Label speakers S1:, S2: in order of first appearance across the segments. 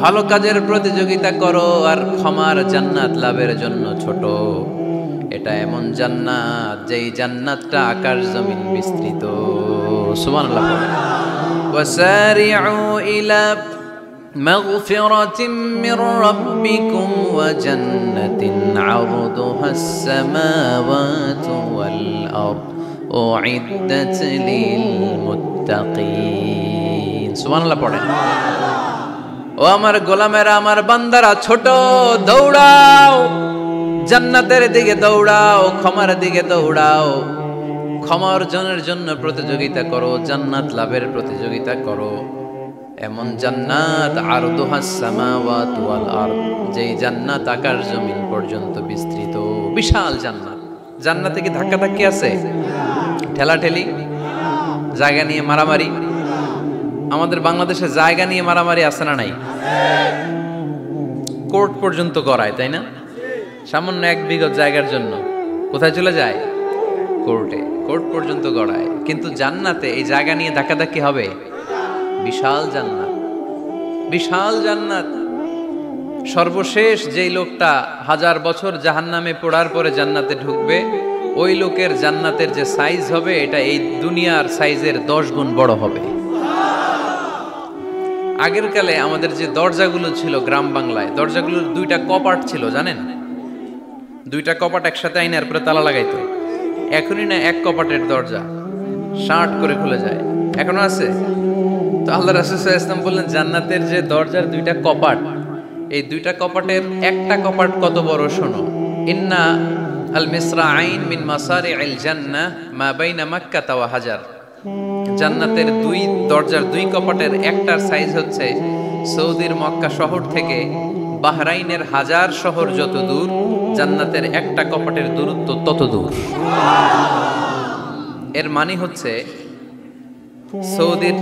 S1: ভালো কাজের প্রতিযোগিতা করো আর ক্ষমার জান্নাত লাভের জন্য ছোট। এটা এমন জান্নাত যেই জান্নাতটা আকাশ জমিন বিস্তৃত। সুবহানাল্লাহ। ওয়াসারিউ ইলা মাগফিরাতিম মির রাব্বিকুম ওয়া জান্নাতিন আরদুহাস সামাওয়াতু ওয়াল আরদ উইদ্দাত লিল মুত্তাকিন। সুবহানাল্লাহ পড়েন। ও আমার গোলামেরা, আমার বান্দারা, ছোট দৌড়াও, জান্নাতের দিকে দৌড়াও, ক্ষমার দিকে দৌড়াও। ক্ষমা অর্জনের জন্য প্রতিযোগিতা করো, জান্নাত লাভের প্রতিযোগিতা করো। এমন জান্নাত আরদুহাস সামাওয়াতু ওয়াল আরদ, যেই জান্নাত আকাশ জমিন পর্যন্ত বিস্তৃত। বিশাল জান্নাত। জান্নাতে কি ধাক্কাধাক্কি আছে? ঠেলাঠেলি, জায়গা নিয়ে মারামারি? আমাদের বাংলাদেশে জায়গা নিয়ে মারামারি আছে না নাই? কোর্ট পর্যন্ত করায়, তাই না? সামান্য 1 বিঘা জায়গার জন্য কোথায় চলে যায়? কোর্টে। কোর্ট পর্যন্ত গড়ায়। কিন্তু জান্নাতে এই জায়গা নিয়ে ধাক্কাধাক্কি হবে? বিশাল জান্নাত, বিশাল জান্নাত। সর্বশেষ যেই লোকটা 1000 বছর জাহান্নামে পোড়ার পরে জান্নাতে ঢুকবে, ওই লোকের জান্নাতের যে সাইজ হবে, এটা এই দুনিয়ার সাইজের 10 গুণ বড় হবে। আগের কালে আমাদের যে দরজাগুলো ছিল গ্রাম বাংলায়, দরজাগুলোর 2টা কপাট ছিল, জানেন? 2টা কপাট একসাথে আইনার পরে তালা লাগাইতো। এখনই না 1 কপাটের দরজা শার্ট করে খুলে যায়। এখনো আছে? তো আল্লাহ রাসূল সাল্লাল্লাহু আলাইহি ওয়াসাল্লাম বললেন, জান্নাতের যে দরজার 2টা কপাট, এই 2টা কপাটের একটা কপাট কত বড় শোনো। ইন্না আল মিসরাআইন মিন মাসারি'আল জান্নাহ মা বাইনা মাক্কাহ ওয়া হাজার। জান্নাতের 2 দরজার 2 কপাটের একটার সাইজ হচ্ছে সৌদির মক্কা শহর থেকে বাহরাইনের হাজার শহর যত দূর, জান্নাতের একটা কপাটের দূরত্ব তত দূর। এর মানে হচ্ছে সৌদির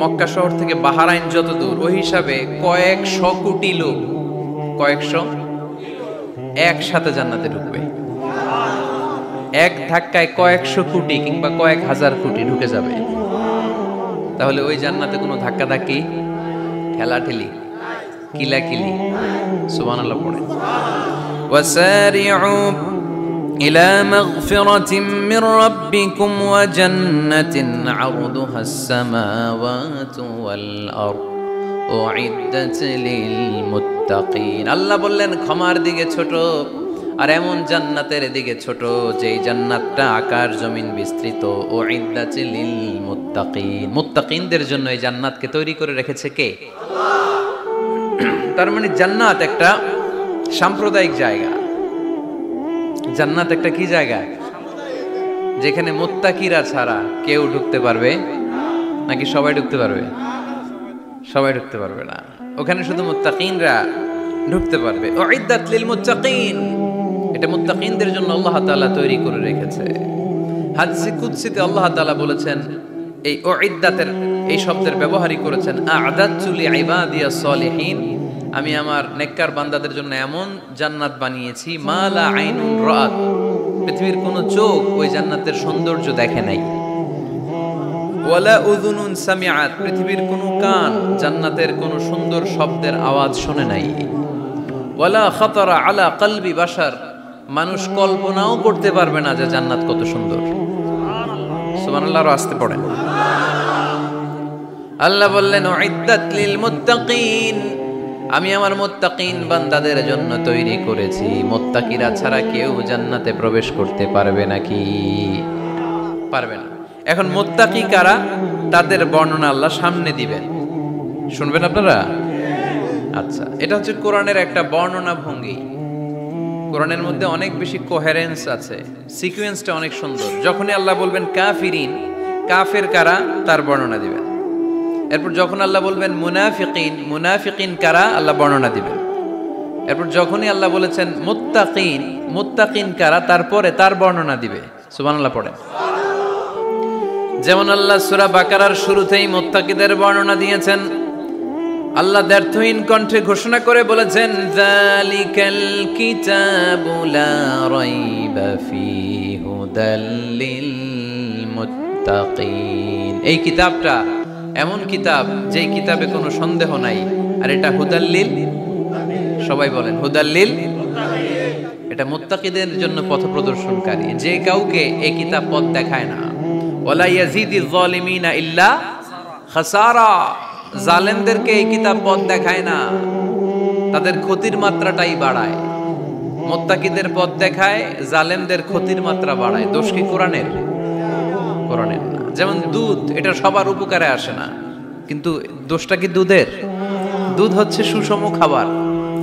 S1: মক্কা শহর থেকে বাহরাইন যত দূর, ওই হিসাবে কয়েকশো কোটি লোক, কয়েকশো একসাথে জান্নাতে ঢুকবে। এক ধাক্কায় কয়েকশো কোটি কিংবা কয়েক হাজার কোটি ঢুকে যাবে। তাহলে ওই জান্নাতে কোনো ধাক্কাধাক্কি, ঠেলাঠেলি, কিলাকিলি? সুবহানাল্লাহ পড়ে। ওয়াসারিউ ইলা মাগফিরাতিম মির রাব্বিকুম ওয়া জান্নাতিন আরদুহাস সামাওয়াতু ওয়াল আরদ উইদ্দাত লিল মুত্তাকিন। আল্লাহ বললেন, ক্ষমার দিকে ছোট আর এমন জান্নাতের দিকে ছোট যেই জান্নাতটা আকাশ জমিন বিস্তৃত। উইদ্দাত লিল মুত্তাকিন। মুত্তাকিনদের জন্য এই জান্নাতকে তৈরি করে রেখেছে কে? তার মানে জান্নাত একটা সাম্প্রদায়িক জায়গা। জান্নাত একটা কি জায়গা? যেখানে মুত্তাকিরা ছাড়া কেউ ঢুকতে পারবে নাকি সবাই ঢুকতে পারবে? সবাই ঢুকতে পারবে না, ওখানে শুধু মুত্তাকিনরা ঢুকতে পারবে। উইদ্দাত লিল মুত্তাকিন, এটা মুত্তাকিনদের জন্য আল্লাহ তাআলা তৈরি করে রেখেছে। হাদিসে কুদসিতে আল্লাহ তাআলা বলেছেন, এই উইদ্দাতের এই শব্দের ব্যবহারই করেছেন, আ'দাতু লিইবাদিয়াস সলিহিন, আমি আমার নেককার বান্দাদের জন্য এমন জান্নাত বানিয়েছি, মা লা আইনুন রাআত, পৃথিবীর কোনো চোখ ওই জান্নাতের সৌন্দর্য দেখে নাই। ওয়ালা উযুনুন সামিআত, পৃথিবীর কোনো কান জান্নাতের কোনো সুন্দর শব্দের আওয়াজ শুনে নাই। ওয়ালা খাতারা আলা কলবি বাশার, মানুষ কল্পনাও করতে পারবে না যে জান্নাত কত সুন্দর। সুবহানাল্লাহ। আর আসতে পড়েন। আল্লাহ বললেন, উইদ্দাত লিল মুত্তাকিন, আমি আমার মুত্তাকিন বান্দাদের জন্য তৈরি করেছি। মুত্তাকিরা ছাড়া কেউ জান্নাতে প্রবেশ করতে পারবে নাকি? পারবে না। এখন মুত্তাকি কারা, তাদের বর্ণনা আল্লাহ সামনে দিবেন, শুনবেন আপনারা? আচ্ছা, এটা হচ্ছে কোরআনের একটা বর্ণনা ভঙ্গি। কোরআনের মধ্যে অনেক বেশি কোহেরেন্স আছে, সিকোয়েন্সটা অনেক সুন্দর। যখনই আল্লাহ বলবেন কাফিরিন, কাফের কারা, তার বর্ণনা দিবেন। এরপর যখন আল্লাহ বলবেন মুনাফিকিন, মুনাফিকিন কারা, আল্লাহ বর্ণনা দিবেন। এরপর যখনই আল্লাহ বলেছেন মুত্তাকিন, মুত্তাকিন কারা, তারপরে তার বর্ণনা দিবে। সুবহানাল্লাহ পড়েন। যেমন আল্লাহ সূরা বাকারার শুরুতেই মুত্তাকিদের বর্ণনা দিয়েছেন। আল্লাহ দ্ব্যর্থহীন কণ্ঠে ঘোষণা করে বলেছেন, যালিকাল কিতাবু লা রাইবা ফীহি হুদাল লিল মুত্তাকিন। এই কিতাবটা এমন কিতাব যেই কিতাবে কোনো সন্দেহ নাই, আর এটা হুদাল্লিল, সবাই বলেন হুদাল্লিল, এটা মুত্তাকিদের জন্য পথ প্রদর্শনকারী। যে কাউকে এই কিতাব পথ দেখায় না, ওয়ালা ইয়াজিদিজ জালিমিনা ইল্লা খাসারা, জালেমদেরকে এই কিতাব পথ দেখায় না, তাদের ক্ষতির মাত্রাটাই বাড়ায়। মুত্তাকিদের পথ দেখায়, জালেমদের ক্ষতির মাত্রা বাড়ায়। দোষ কি কোরআনের? কোরআনের না। যেমন দুধ, এটা সবার উপকারে আসে না, কিন্তু দোষটা কি দুধের? দুধ হচ্ছে সুষম খাবার,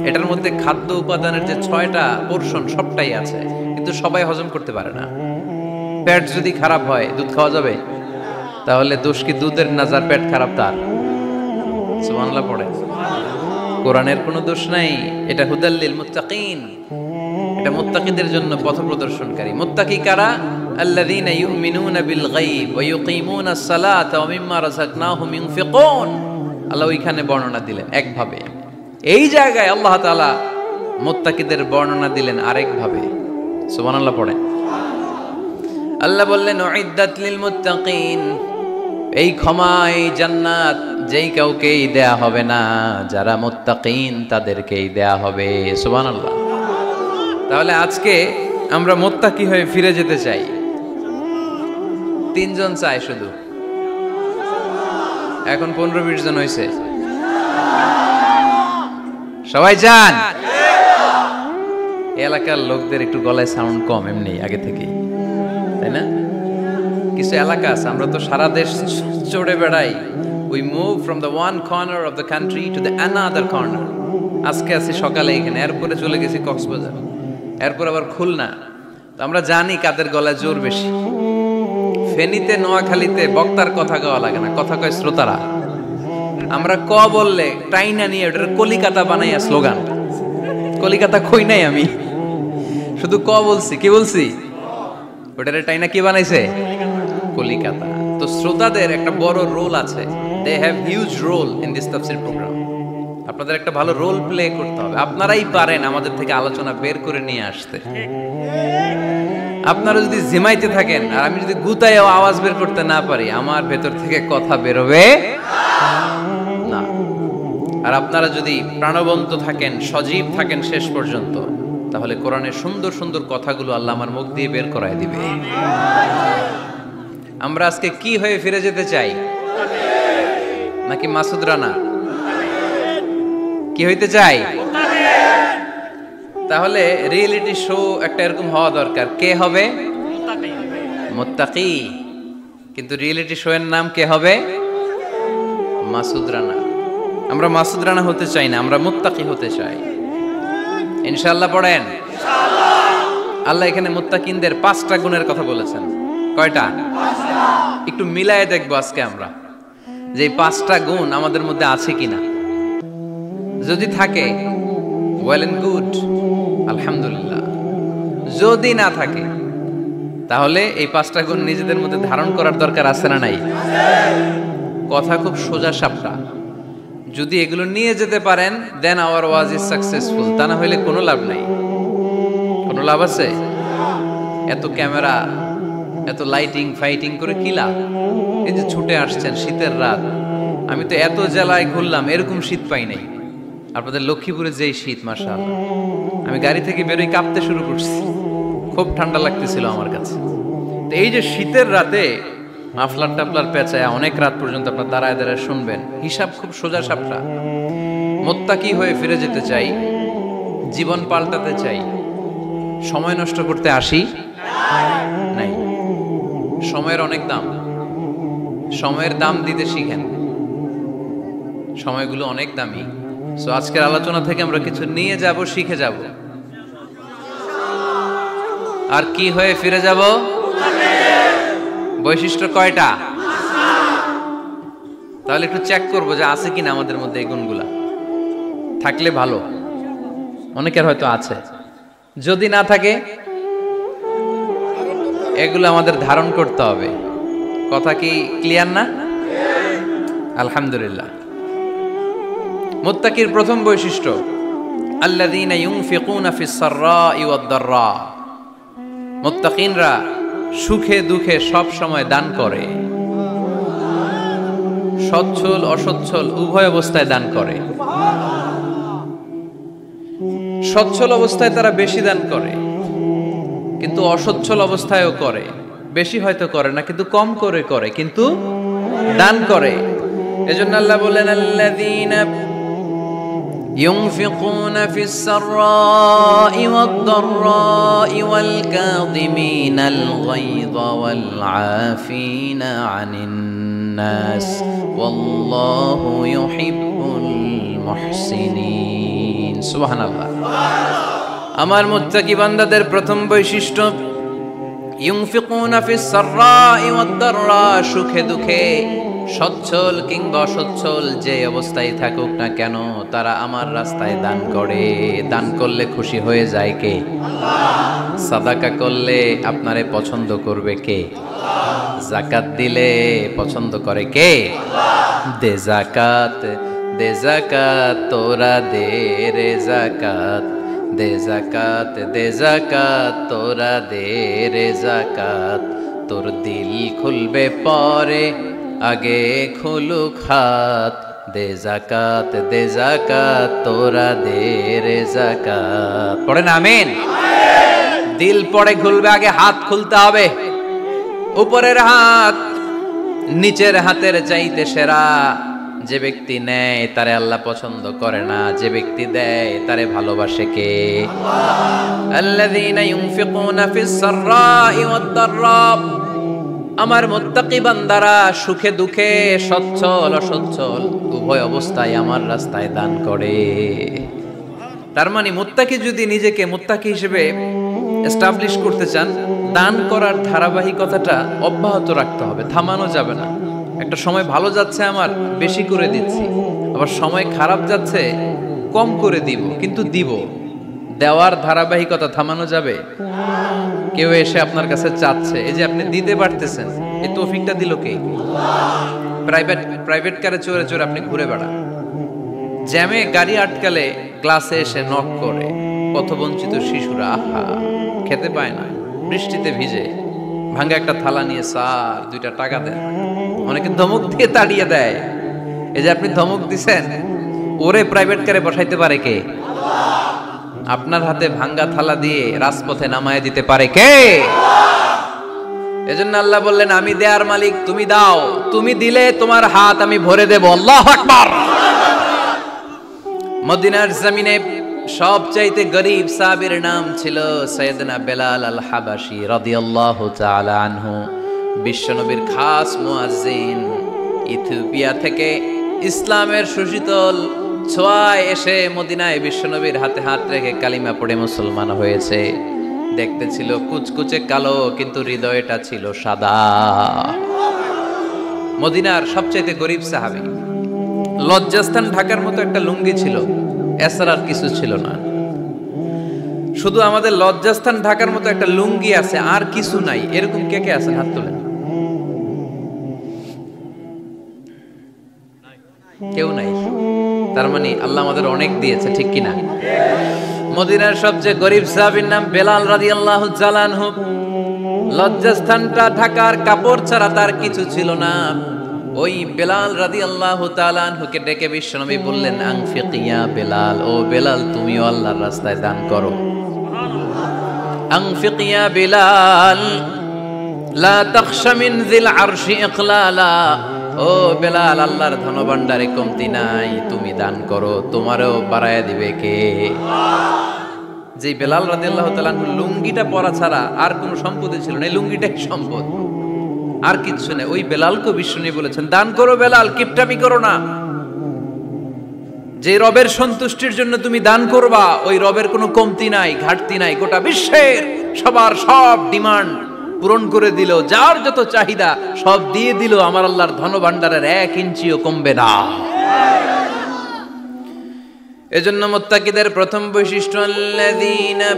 S1: এটার মধ্যে খাদ্য উপাদানের যে 6টা পোরশন সবটাই আছে, কিন্তু সবাই হজম করতে পারে না। পেট যদি খারাপ হয় দুধ খাওয়া যাবে? তাহলে দোষ কি দুধের না যার পেট খারাপ তার? সুবহানাল্লাহ পড়ে। কোরআনের কোনো দোষ নাই, এটা হুদাল্লিল মুত্তাকিন, এটা মুত্তাকিদের জন্য পথ প্রদর্শনকারী। মুত্তাকি কারা? আল্লাযীনা ইউমিনুনা বিল গায়ব ওয়া ইউকিমুনাস সালাতা ওয়া মিম্মা রাযাকনাহুম ইউনফিকুন। আল্লাহ ওইখানে বর্ণনা দিলেন একভাবে, এই জায়গায় আল্লাহ তাআলা মুত্তাকিদের বর্ণনা দিলেন আরেকভাবে। সুবহানাল্লাহ পড়ে। আল্লাহ বললেন উইদ্দাত লিল মুত্তাকিন, এই ক্ষমা, এই জান্নাত যেই কাউকেই দেয়া হবে না, যারা মুত্তাকিন তাদেরকেই দেয়া হবে। সুবহানাল্লাহ। তাহলে আজকে আমরা মুত্তাকি হয়ে ফিরে যেতে চাই। 3 জন চাই শুধু, এখন 15-20 জন হয়েছে। সবাই যান। এলাকার লোকদের একটু গলায় সাউন্ড কম এমনি আগে থেকেই, তাই না? কিছু এলাকা আছে, আমরা তো সারা দেশ চড়ে বেড়াই। We move from the one corner of the country to the another corner. আজকে আছি সকালে এখানে, এরপরে চলে গেছি কক্সবাজার, এরপর আবার খুলনা। তো আমরা জানি কাদের গলায় জোর বেশি। ফেনীতে, নোয়াখালীতে বক্তার কথা গাওয়া লাগে না, কথা কয় শ্রোতারা। আমরা ক বললে টাইনা নিয়ে ওটার কলিকাতা বানাইয়া স্লোগান। কলিকাতা কই নাই আমি, শুধু ক বলছি। কি বলছি? ওটারে টাইনা কি বানাইছে? কলিকাতা। তো শ্রোতাদের একটা বড় রোল আছে, they have huge role in this tafsir programme. আপনাদের একটা ভালো রোল প্লে করতে হবে। আপনারাই পারেন আমাদের থেকে আলোচনা বের করে নিয়ে আসতে। আপনারা যদি জিমাইতে থাকেন আর আমি যদি গুতায়ও আওয়াজ বের করতে না পারি, আমার ভেতর থেকে কথা বেরোবে না। আর আপনারা যদি প্রাণবন্ত থাকেন, সজীব থাকেন শেষ পর্যন্ত, তাহলে কোরআনের সুন্দর সুন্দর কথাগুলো আল্লাহ আমার মুখ দিয়ে বের করায় দিবে। আমরা আজকে কি হয়ে ফিরে যেতে চাই? নাকি মাসুদ রানা? কি হইতে চাই? তাহলে রিয়েলিটি শো একটা এরকম হওয়া দরকার। কে হবে? মুত্তাকি। কিন্তু রিয়েলিটি শো এর নাম কে হবে? মাসুদ রানা। আমরা মাসুদ রানা হতে চাই না, আমরা মুত্তাকি হতে চাই। ইনশাআল্লাহ পড়েন। আল্লাহ এখানে মুত্তাকিনদের 5টা গুণের কথা বলেছেন। কয়টা? একটু মিলায়ে দেখবো আজকে আমরা যে 5টা গুণ আমাদের মধ্যে আছে কিনা। যদি থাকে ওয়েল এন্ড গুড, আলহামদুলিল্লাহ। যদি না থাকে তাহলে এই 5টা গুণ নিজেদের মধ্যে ধারণ করার দরকার আছে না নাই? কথা খুব সোজা সাপটা। যদি এগুলো নিয়ে যেতে পারেন, দেন আওয়ার ওয়াজ ইজ সাকসেসফুল। তা না হইলে কোনো লাভ নাই। কোনো লাভ আছে? এত ক্যামেরা, এত লাইটিং ফাইটিং করে কি লাভ? এই যে ছুটে আসছেন শীতের রাত, আমি তো এত জেলায় ঘুরলাম, এরকম শীত পাই নাই। আপনাদের লক্ষ্মীপুরে যেই শীত, মাশাআল্লাহ, আমি গাড়ি থেকে বেরোই কাঁপতে শুরু করছি, খুব ঠান্ডা লাগতেছিল আমার কাছে। তো এই যে শীতের রাতে মাফলার টাফলার পেঁচায় অনেক রাত পর্যন্ত আপনার দাঁড়ায় দাঁড়ায় শুনবেন, হিসাব খুব সোজা সাপটা। মুত্তাকি হয়ে ফিরে যেতে চাই, জীবন পাল্টাতে চাই, সময় নষ্ট করতে আসি নাই। সময়ের অনেক দাম, সময়ের দাম দিতে শিখেন। সময়গুলো অনেক দামি। সো আজকের আলোচনা থেকে আমরা কিছু নিয়ে যাব, শিখে যাব। আর কি হয়ে ফিরে যাব? বৈশিষ্ট্য কয়টা? তাহলে একটু চেক করবো যে আছে কিনা আমাদের মধ্যে এই গুণগুলা। থাকলে ভালো, অনেকের হয়তো আছে। যদি না থাকে, এগুলো আমাদের ধারণ করতে হবে। কথা কি ক্লিয়ার না? আলহামদুলিল্লাহ। মুত্তাকির প্রথম বৈশিষ্ট্য, আল্লাযীনা ইউনফিকুনা ফিস সাররাই ওয়াদ দাররা। মুত্তাকিনরা সুখে দুঃখে সব সময় দান করে। সচ্ছল অসচ্ছল উভয় অবস্থায় দান করে। সচ্ছল অবস্থায় তারা বেশি দান করে, কিন্তু অসচ্ছল অবস্থায়ও করে। বেশি হয়তো করে না, কিন্তু কম করে করে, কিন্তু দান করে। এজন্য আল্লাহ বলেন, আল্লাযীনা ينفقون في السراء والضراء والكاظمين الغيظ والعافين عن الناس والله يحب المحسنين سبحان الله আমার মুত্তাকি বান্দাদের প্রথম বৈশিষ্ট্য ইউনফিকুনা ফিস সাররাই ওয়াদ দাররা, সুখে দুঃখে সচ্ছল কিংবা অসচ্ছল যে অবস্থায় থাকুক না কেন তারা আমার রাস্তায় দান করে। দান করলে খুশি হয়ে যায় কে? আল্লাহ। সাদাকা করলে আপনারে পছন্দ করবে কে? আল্লাহ। যাকাত দিলে পছন্দ করে কে? আল্লাহ। দে যাকাত, দে যাকাত তোরা দে রে যাকাত, দে যাকাত, দে যাকাত তোরা দে রে যাকাত, তোর দিল খুলবে পরে আগে খুলুক হাত, দে যাকাত, দে যাকাত তোরা দে রে যাকাত। পড়েন আমিন। দিল পরে খুলবে, আগে হাত খুলতে হবে। উপরের হাত নিচের হাতের চাইতে সেরা। যে ব্যক্তি নেয় তারে আল্লাহ পছন্দ করে না, যে ব্যক্তি দেয় তারে ভালোবাসে কে? আল্লাহ। আল্লাযীনা ইউনফিকুনা ফিস সাররাই ওয়াদ দাররা, আমার মুত্তাকি বান্দারা সুখে দুঃখে সচ্ছল অসচ্ছল উভয় অবস্থায় আমার রাস্তায় দান করে। তার মানে মুত্তাকি যদি নিজেকে মুত্তাকি হিসেবে এস্টাবলিশ করতে চান, দান করার ধারাবাহিকতাটা অব্যাহত রাখতে হবে, থামানো যাবে না। একটা সময় ভালো যাচ্ছে আমার, বেশি করে দিচ্ছি, আবার সময় খারাপ যাচ্ছে, কম করে দিব, কিন্তু দিব। দেওয়ার ধারাবাহিকতা থামানো যাবে? কেউ এসে আপনার কাছে চাচ্ছে, এই যে আপনি দিতে পারতেছেন, এই তৌফিকটা দিল কে? প্রাইভেট কারে চড়ে চড়ে আপনি ঘুরে বেড়ান, জ্যামে গাড়ি আটকালে ক্লাসে এসে নক করে, পথবঞ্চিত শিশুরা আহা খেতে পায় না, বৃষ্টিতে ভিজে, ভাঙ্গা একটা থালা নিয়ে স্যার 2টা টাকা দেন, অনেকে ধমক দিয়ে তাড়িয়ে দেয়। এই যে আপনি ধমক দিছেন, ওরে প্রাইভেট কারে বসাইতে পারে কে? আপনার হাতে ভাঙ্গা থালা দিয়ে রাজপথে নামায় দিতে পারে কে? এজন্য আল্লাহ বললেন, আমি দেয়ার মালিক, তুমি দাও, তুমি দিলে তোমার হাত আমি ভরে দেব। আল্লাহু আকবার। মদিনার জমিনে সবচাইতে গরীব সাহাবীর নাম ছিল সাইয়েদনা বেলাল আল হাবাশী রাদিয়াল্লাহু তাআলা আনহু। বিশ্বনবীর খাস মুয়াজ্জিন, ইথিওপিয়া থেকে ইসলামের সুশীতল ছোঁয়ায় এসে মদিনায় বিশ্বনবীর হাতে হাত রেখে কালিমা পড়ে মুসলমান হয়েছে। দেখতে ছিল কুচকুচে কালো, কিন্তু হৃদয়টা ছিল সাদা। মদিনার সবচাইতে গরীব সাহাবী। লজ্জাস্থান ঢাকার মতো একটা লুঙ্গি ছিল, এছাড়া আর কিছু ছিল না। শুধু আমাদের লজ্জাস্থান ঢাকার মতো একটা লুঙ্গি আছে, আর কিছু নাই। এরকম কে কে আছেন? হাত তোলেন। কেউ নাই। তার মানে আল্লাহ আমাদের অনেক দিয়েছে, ঠিক কিনা? মদিনার সবচেয়ে গরীব সাহাবীর নাম বেলাল রাদিয়াল্লাহু তাআলা আনহু। লজ্জাস্থানটা ঢাকার কাপড় ছাড়া তার কিছু ছিল না। ওই বেলাল রাদিয়াল্লাহু তাআলা আনহুকে ডেকে বিশ্বনবী বললেন, আনফিক ইয়া বেলাল, ও বেলাল তুমিও আল্লাহর রাস্তায় দান করো। আনফিক ইয়া বেলাল লা তাখশা মিন যিল আরশি ইকলালা, ও বেলাল আল্লাহর ধনভাণ্ডারে কমতি নাই, তুমি দান করো, তোমারও বাড়ায়া দিবে কে? যে বেলাল রাদিয়াল্লাহু তাআলা আনহু লুঙ্গিটা পরা ছাড়া আর কোনো সম্পত্তি ছিল না, এই লুঙ্গিটাই সম্পদ, আর কিচ্ছু নেই। ওই বেলালকে বিষ্ণু বলেছেন, দান করো বেলাল, কিপটামি করো না। যে রবের সন্তুষ্টির জন্য তুমি দান করবা, ওই রবের কোনো কমতি নাই, ঘাটতি নাই। গোটা বিশ্বের সবার সব ডিমান্ড পূরণ করে দিল, যার যত চাহিদা সব দিয়ে দিল, আমার আল্লাহর ধনভাণ্ডারের 1 ইঞ্চিও কমবে না। এজন্য মুত্তাকিদের প্রথম বৈশিষ্ট্য, আল্লাযীনা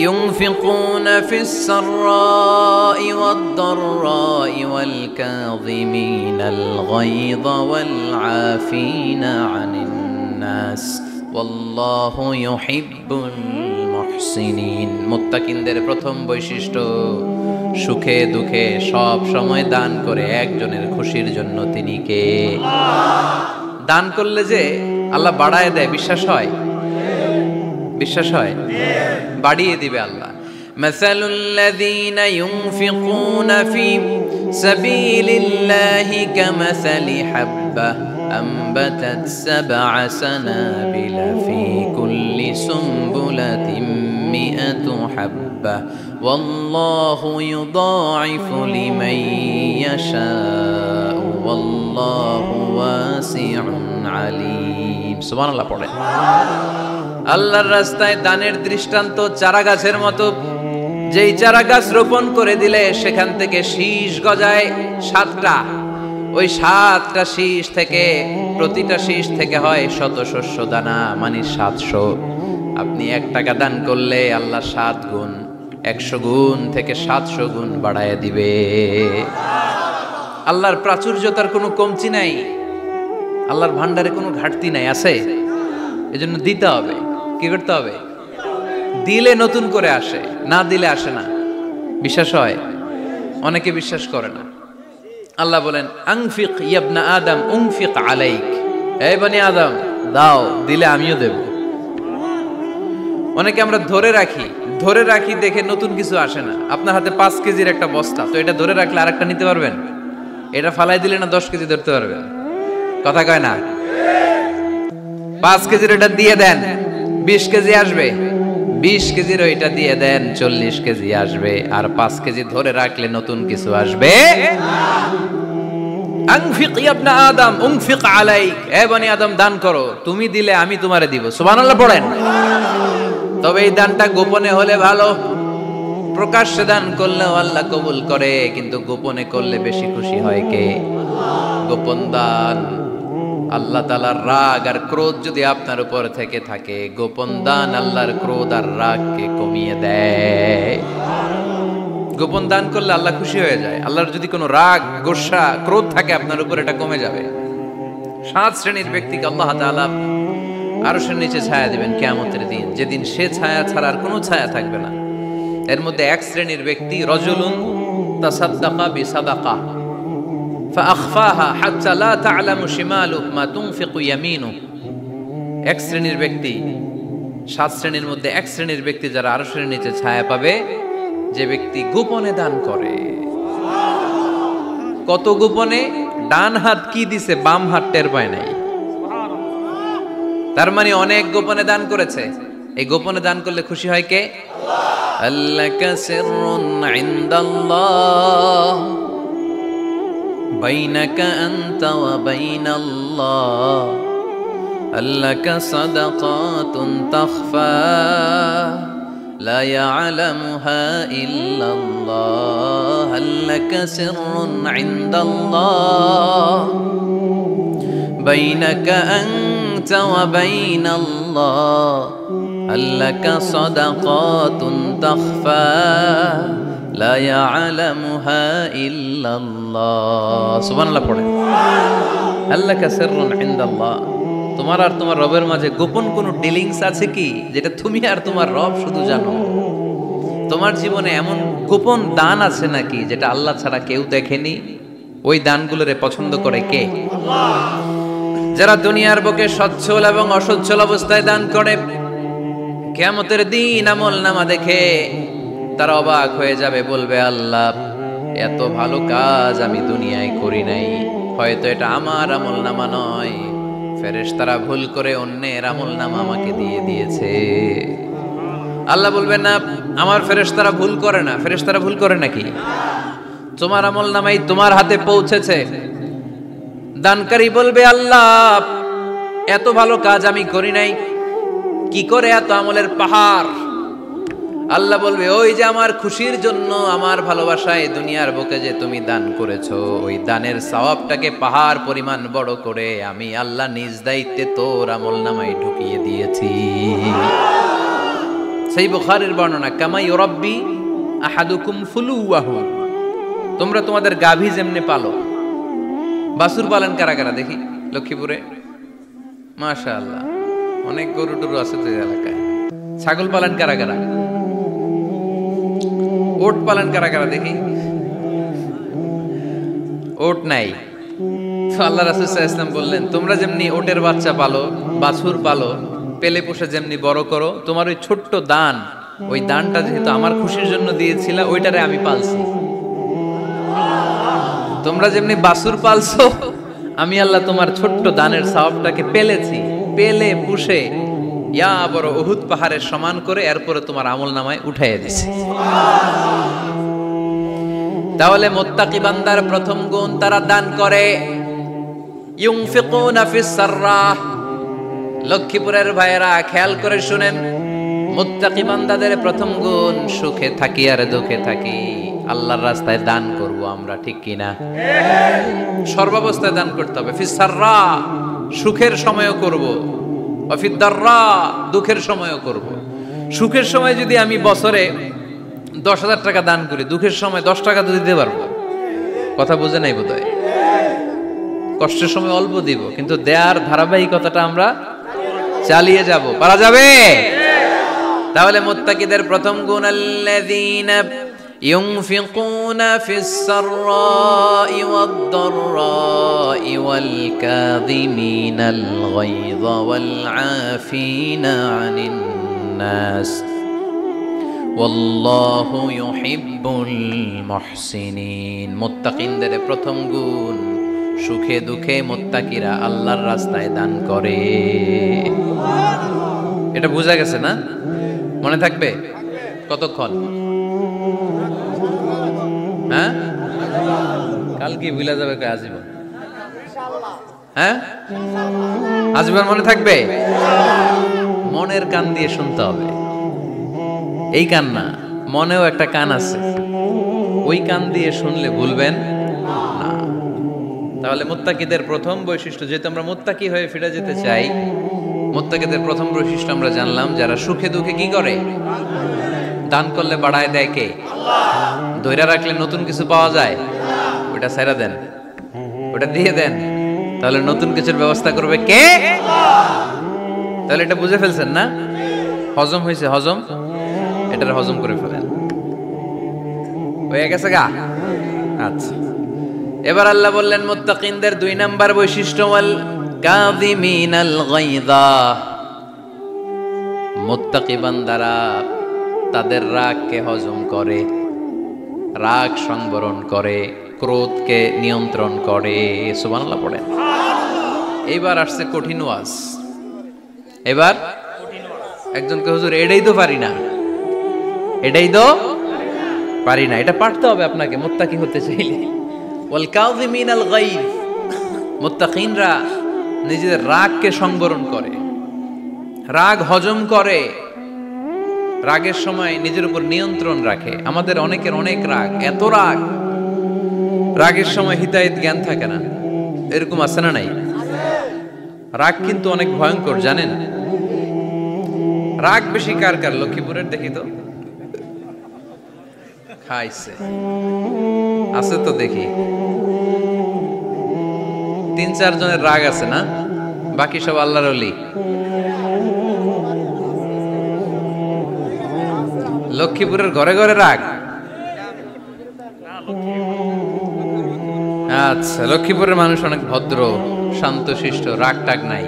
S1: ينفقون في السراء والضراء والكاظمين الغيظ والعافين عن الناس والله يحب المحسنين। মুত্তাকিনদের প্রথম বৈশিষ্ট্য, সুখে দুঃখে সব সময় দান করে একজনের খুশির জন্য, তিনি কে? দান করলে যে আল্লাহ বাড়ায় দেয়, বিশ্বাস হয়? বিশ্বাস হয়? বাড়িয়ে দিবে আল্লাহ। মাসালুল্লাযীনা ইউনফিকুনা ফি সাবিলিল্লাহি কামাসালি হাব্বা أنبتت 7 سنابل في كل سنبلة 100 حبة والله يضاعف لمن يشاء والله واسع عليم سبحان الله পড়ে। আল্লাহর রাস্তায় দানের দৃষ্টান্ত চারা গাছের মতো। যেই চারা গাছ রোপণ করে দিলে সেখান থেকে শীষ গজায় 7টা, ওই 7টা শীষ থেকে প্রতিটা শীষ থেকে হয় শত শস্য দানা, মানে 700। আপনি 1 টাকা দান করলে আল্লাহ 7 গুণ, 100 গুণ থেকে 700 গুণ বাড়ায় দিবে। আল্লাহর প্রাচুর্যতার কোনো কমতি নাই, আল্লাহর ভান্ডারে কোনো ঘাটতি নাই, আছে? এজন্য দিতে হবে। কি করতে হবে? দিলে নতুন করে আসে, না দিলে আসে না। বিশ্বাস হয়? অনেকে বিশ্বাস করে না। আল্লাহ বলেন আনফিক ইবনা আদম উনফিক আলাইক, এই বনি আদম দাও, দিলে আমিও দেব। অনেকে আমরা ধরে রাখি দেখে নতুন কিছু আসে না। আপনার হাতে 5 কেজির একটা বস্তা, তো এটা ধরে রাখলে আরেকটা নিতে পারবেন? এটা ফালাই দিলে না 10 কেজি ধরতে পারবেন? কথা কয় না? 5 কেজির এটা দিয়ে দেন, 20 কেজি আসবে। 20 কেজির ওইটা দিয়ে দেন, 40 কেজি আসবে। আর 5 কেজি ধরে রাখলে নতুন কিছু আসবে। আনফিক ইবনা আদম উনফিক আলাইক, এ বনি আদম দান করো, তুমি দিলে আমি তোমারে দিব। সুবহানাল্লাহ পড়েন। তবে এই দানটা গোপনে হলে ভালো। প্রকাশ্যে দান করলেও আল্লাহ কবুল করে, কিন্তু গোপনে করলে বেশি খুশি হয় কে? গোপন দান। আল্লাহ তাআলার রাগ আর ক্রোধ যদি আপনার উপর থেকে থাকে, গোপন দান আল্লাহর ক্রোধ আর রাগকে কমিয়ে দেয়। গোপন দান করলে আল্লাহ খুশি হয়ে যায়। আল্লাহর যদি কোনো রাগ, গোসা, ক্রোধ থাকে আপনার উপর, এটা কমে যাবে। 7 শ্রেণীর ব্যক্তিকে আল্লাহ তাআলা আরশের নিচে ছায়া দিবেন কিয়ামতের দিন, যেদিন সে ছায়া ছাড়া আর কোনো ছায়া থাকবে না। এর মধ্যে 1 শ্রেণীর ব্যক্তি রজুলুন তাসাদ্দাকা বিসাদাকা ফাআখফাহা হাত্তা লা তা'লামু শিমালুহু মা তুনফিকু ইয়ামিনুহু। 1 শ্রেণীর ব্যক্তি, 7 শ্রেণীর মধ্যে 1 শ্রেণীর ব্যক্তি যারা আরশের নিচে ছায়া পাবে, যে ব্যক্তি গোপনে দান করে। কত গোপনে? ডান হাত কি দিছে, বাম হাত টের পায় নাই। তার মানে অনেক গোপনে দান করেছে। এই গোপনে দান করলে খুশি হয় কে? আল্লাকা সিররুন ইনদাল্লাহ বাইনাকা আনতা ওয়া বাইনাল্লাহ আল্লাকা সাদাকাতুন তাখফা لا يعلمها إلا الله هل لك سر عند الله بينك أنت وبين الله هل لك صدقات تخفى لا يعلمها إلا الله سبحان الله পড়ে هل لك سر عند الله। তোমার আর তোমার রবের মাঝে গোপন কোনো ডিলিংস আছে কি, যেটা তুমি আর তোমার রব শুধু জানো? তোমার জীবনে এমন গোপন দান আছে নাকি যেটা আল্লাহ ছাড়া কেউ দেখেনি? ওই দানগুলোরে পছন্দ করে কে? আল্লাহ। যারা দুনিয়ার বুকে সচ্ছল এবং অসচ্ছল অবস্থায় দান করে, কিয়ামতের দিন আমলনামা দেখে তারা অবাক হয়ে যাবে, বলবে আল্লাহ এত ভালো কাজ আমি দুনিয়ায় করি নাই, হয়তো এটা আমার আমলনামা নয়, ফেরেশতারা ভুল করে অন্যের আমলনামা আমাকে দিয়ে দিয়েছে। আল্লাহ বলবেন না আমার ফেরেশতারা ভুল করে না। ফেরেশতারা ভুল করে নাকি? তোমার আমলনামাই তোমার হাতে পৌঁছেছে। দানকারী বলবে আল্লাহ এত ভালো কাজ আমি করি নাই, কি করে এত আমলের পাহাড়? আল্লাহ বলবে ওই যে আমার খুশির জন্য, আমার ভালোবাসায় দুনিয়ার বুকে যে তুমি দান করেছো, ওই দানের সওয়াবটাকে পাহাড় পরিমাণ বড় করে আমি আল্লাহ নিজ দায়িত্বে তোর আমলনামায় ঢুকিয়ে দিয়েছি। সেই বুখারীর বর্ণনা, কামা ইউরাব্বি আহাদুকুম ফুলুয়াহু, তোমরা তোমাদের গাভী যেমনে পালো। বাছুর পালন কারা কারা দেখি লক্ষ্মীপুরে? মাশাআল্লাহ, অনেক গরু টরু আছে তো এলাকায়। ছাগল পালন কারা কারা? ওট পালন কারা কারা দেখি? ওট নাই। তো আল্লাহ রাসূল সাল্লাল্লাহু আলাইহি ওয়াসাল্লাম বললেন, তোমরা যেমনি ওটের বাচ্চা পালো, বাছুর পালো, পেলে পোষে যেমনি বড় করো, তোমার ওই ছোট্ট দান, ওই দানটা যেহেতু আমার খুশির জন্য দিয়েছিলা, ওইটারে আমি পালছি। তোমরা যেমনি বাছুর পালছো, আমি আল্লাহ তোমার ছোট্ট দানের সওয়াবটাকে পেলেছি, পেলে পুষে ইয়া বড় উহুদ পাহাড়ের সমান করে এরপরে তোমার আমলনামায় উঠাইয়া দিছি। তাহলে মুত্তাকি বান্দার প্রথম গুণ, তারা দান করে। ইউনফিকুনা ফিস সাররাহ। লক্ষ্মীপুরের ভাইয়েরা খেয়াল করে শুনেন, মুত্তাকি বান্দাদের প্রথম গুণ, সুখে থাকি আর দুঃখে থাকি আল্লাহর রাস্তায় দান করব আমরা, ঠিক কি না? সর্বাবস্থায় দান করতে হবে। ফিস সাররা, সুখের সময়ও করব, ওয়া ফিদ দাররা, দুঃখের সময়ও করব। সুখের সময় যদি আমি বছরে 10,000 টাকা দান করি, দুঃখের সময় 10 টাকা তো দিতে পারবো। কথা বুঝে নাই বোধহয়? কষ্টের সময় অল্প দিব, কিন্তু দেয়ার ধারাবাহিকতাটা আমরা চালিয়ে যাব। পারা যাবে? তাহলে মুত্তাকিদের প্রথম গুণ, আল্লাযীনা ইউনফিকুনা ফিস সাররাই ওয়াদ দাররাই ওয়াল কাযিমিনাল গায়যা ওয়াল আফিনা আনিন নাস ওয়াল্লাহু ইউহিব্বুল মুহসিনিন। মুত্তাকিনদের প্রথম গুণ, সুখে দুঃখে মুত্তাকিরা আল্লাহর রাস্তায় দান করে। এটা বোঝা গেছে না? মনে থাকবে কতক্ষণ? হ্যাঁ, কাল কি ভুলা যাবে? আজীবন? হ্যাঁ, আজীবন মনে থাকবে? মনের কান দিয়ে শুনতে হবে। এই কান না, মনেও একটা কান আছে, ওই কান দিয়ে শুনলে ভুলবেন না। তাহলে মুত্তাকিদের প্রথম বৈশিষ্ট্য, যেহেতু আমরা মুত্তাকি হয়ে ফিরে যেতে চাই, মুত্তাকিদের প্রথম বৈশিষ্ট্য আমরা জানলাম, যারা সুখে দুঃখে কি করে? দান করলে বাড়ায় দেয় কে? ধৈর্য রাখলে নতুন কিছু পাওয়া যায়, ওটা ছেড়ে দেন, ওটা দিয়ে দেন, তাহলে নতুন কিছুর ব্যবস্থা করবে কে? তাহলে এটা বুঝে ফেলছেন না? হজম হয়েছে? হজম, এটার হজম করে ফেলেন। হয়ে গেছে গা? আচ্ছা, এবার আল্লাহ বললেন মুত্তাকিনদের 2 নাম্বার বৈশিষ্ট্য, ওয়াল কাযিমিনাল গায়যা। মুত্তাকি বান্দারা তাদের রাগকে হজম করে, রাগ সংবরণ করে, ক্রোধকে নিয়ন্ত্রণ করে। সুবহানাল্লাহ পড়েন। এইবার আসছে কঠিন ওয়াজ। এবার একজনকে, হুজুর এটাই তো পারি না, এটাই তো পারি না, এটা পারতে হবে আপনাকে মুত্তাকি হতে চাইলে। ওয়াল কাযিমিনাল গায়য, মুত্তাকিনরা নিজেদের রাগকে সংবরণ করে, রাগ হজম করে, রাগের সময় নিজের উপর নিয়ন্ত্রণ রাখে। আমাদের অনেকের অনেক রাগ, এত রাগ, রাগের সময় হিতাহিত জ্ঞান থাকে না, এরকম আছে না নাই? রাগ কিন্তু অনেক ভয়ঙ্কর, জানেন? রাগ বেশি কার কার? লক্ষ্মীপুরের দেখি তো, খাইছে আছে তো দেখি, 3-4 জনের রাগ আছে না? বাকি সব আল্লাহর ওলি। লক্ষ্মীপুরের ঘরে ঘরে রাগ? আচ্ছা, লক্ষ্মীপুরের মানুষ অনেক ভদ্র, শান্তশিষ্ট, রাগ টাগ নাই।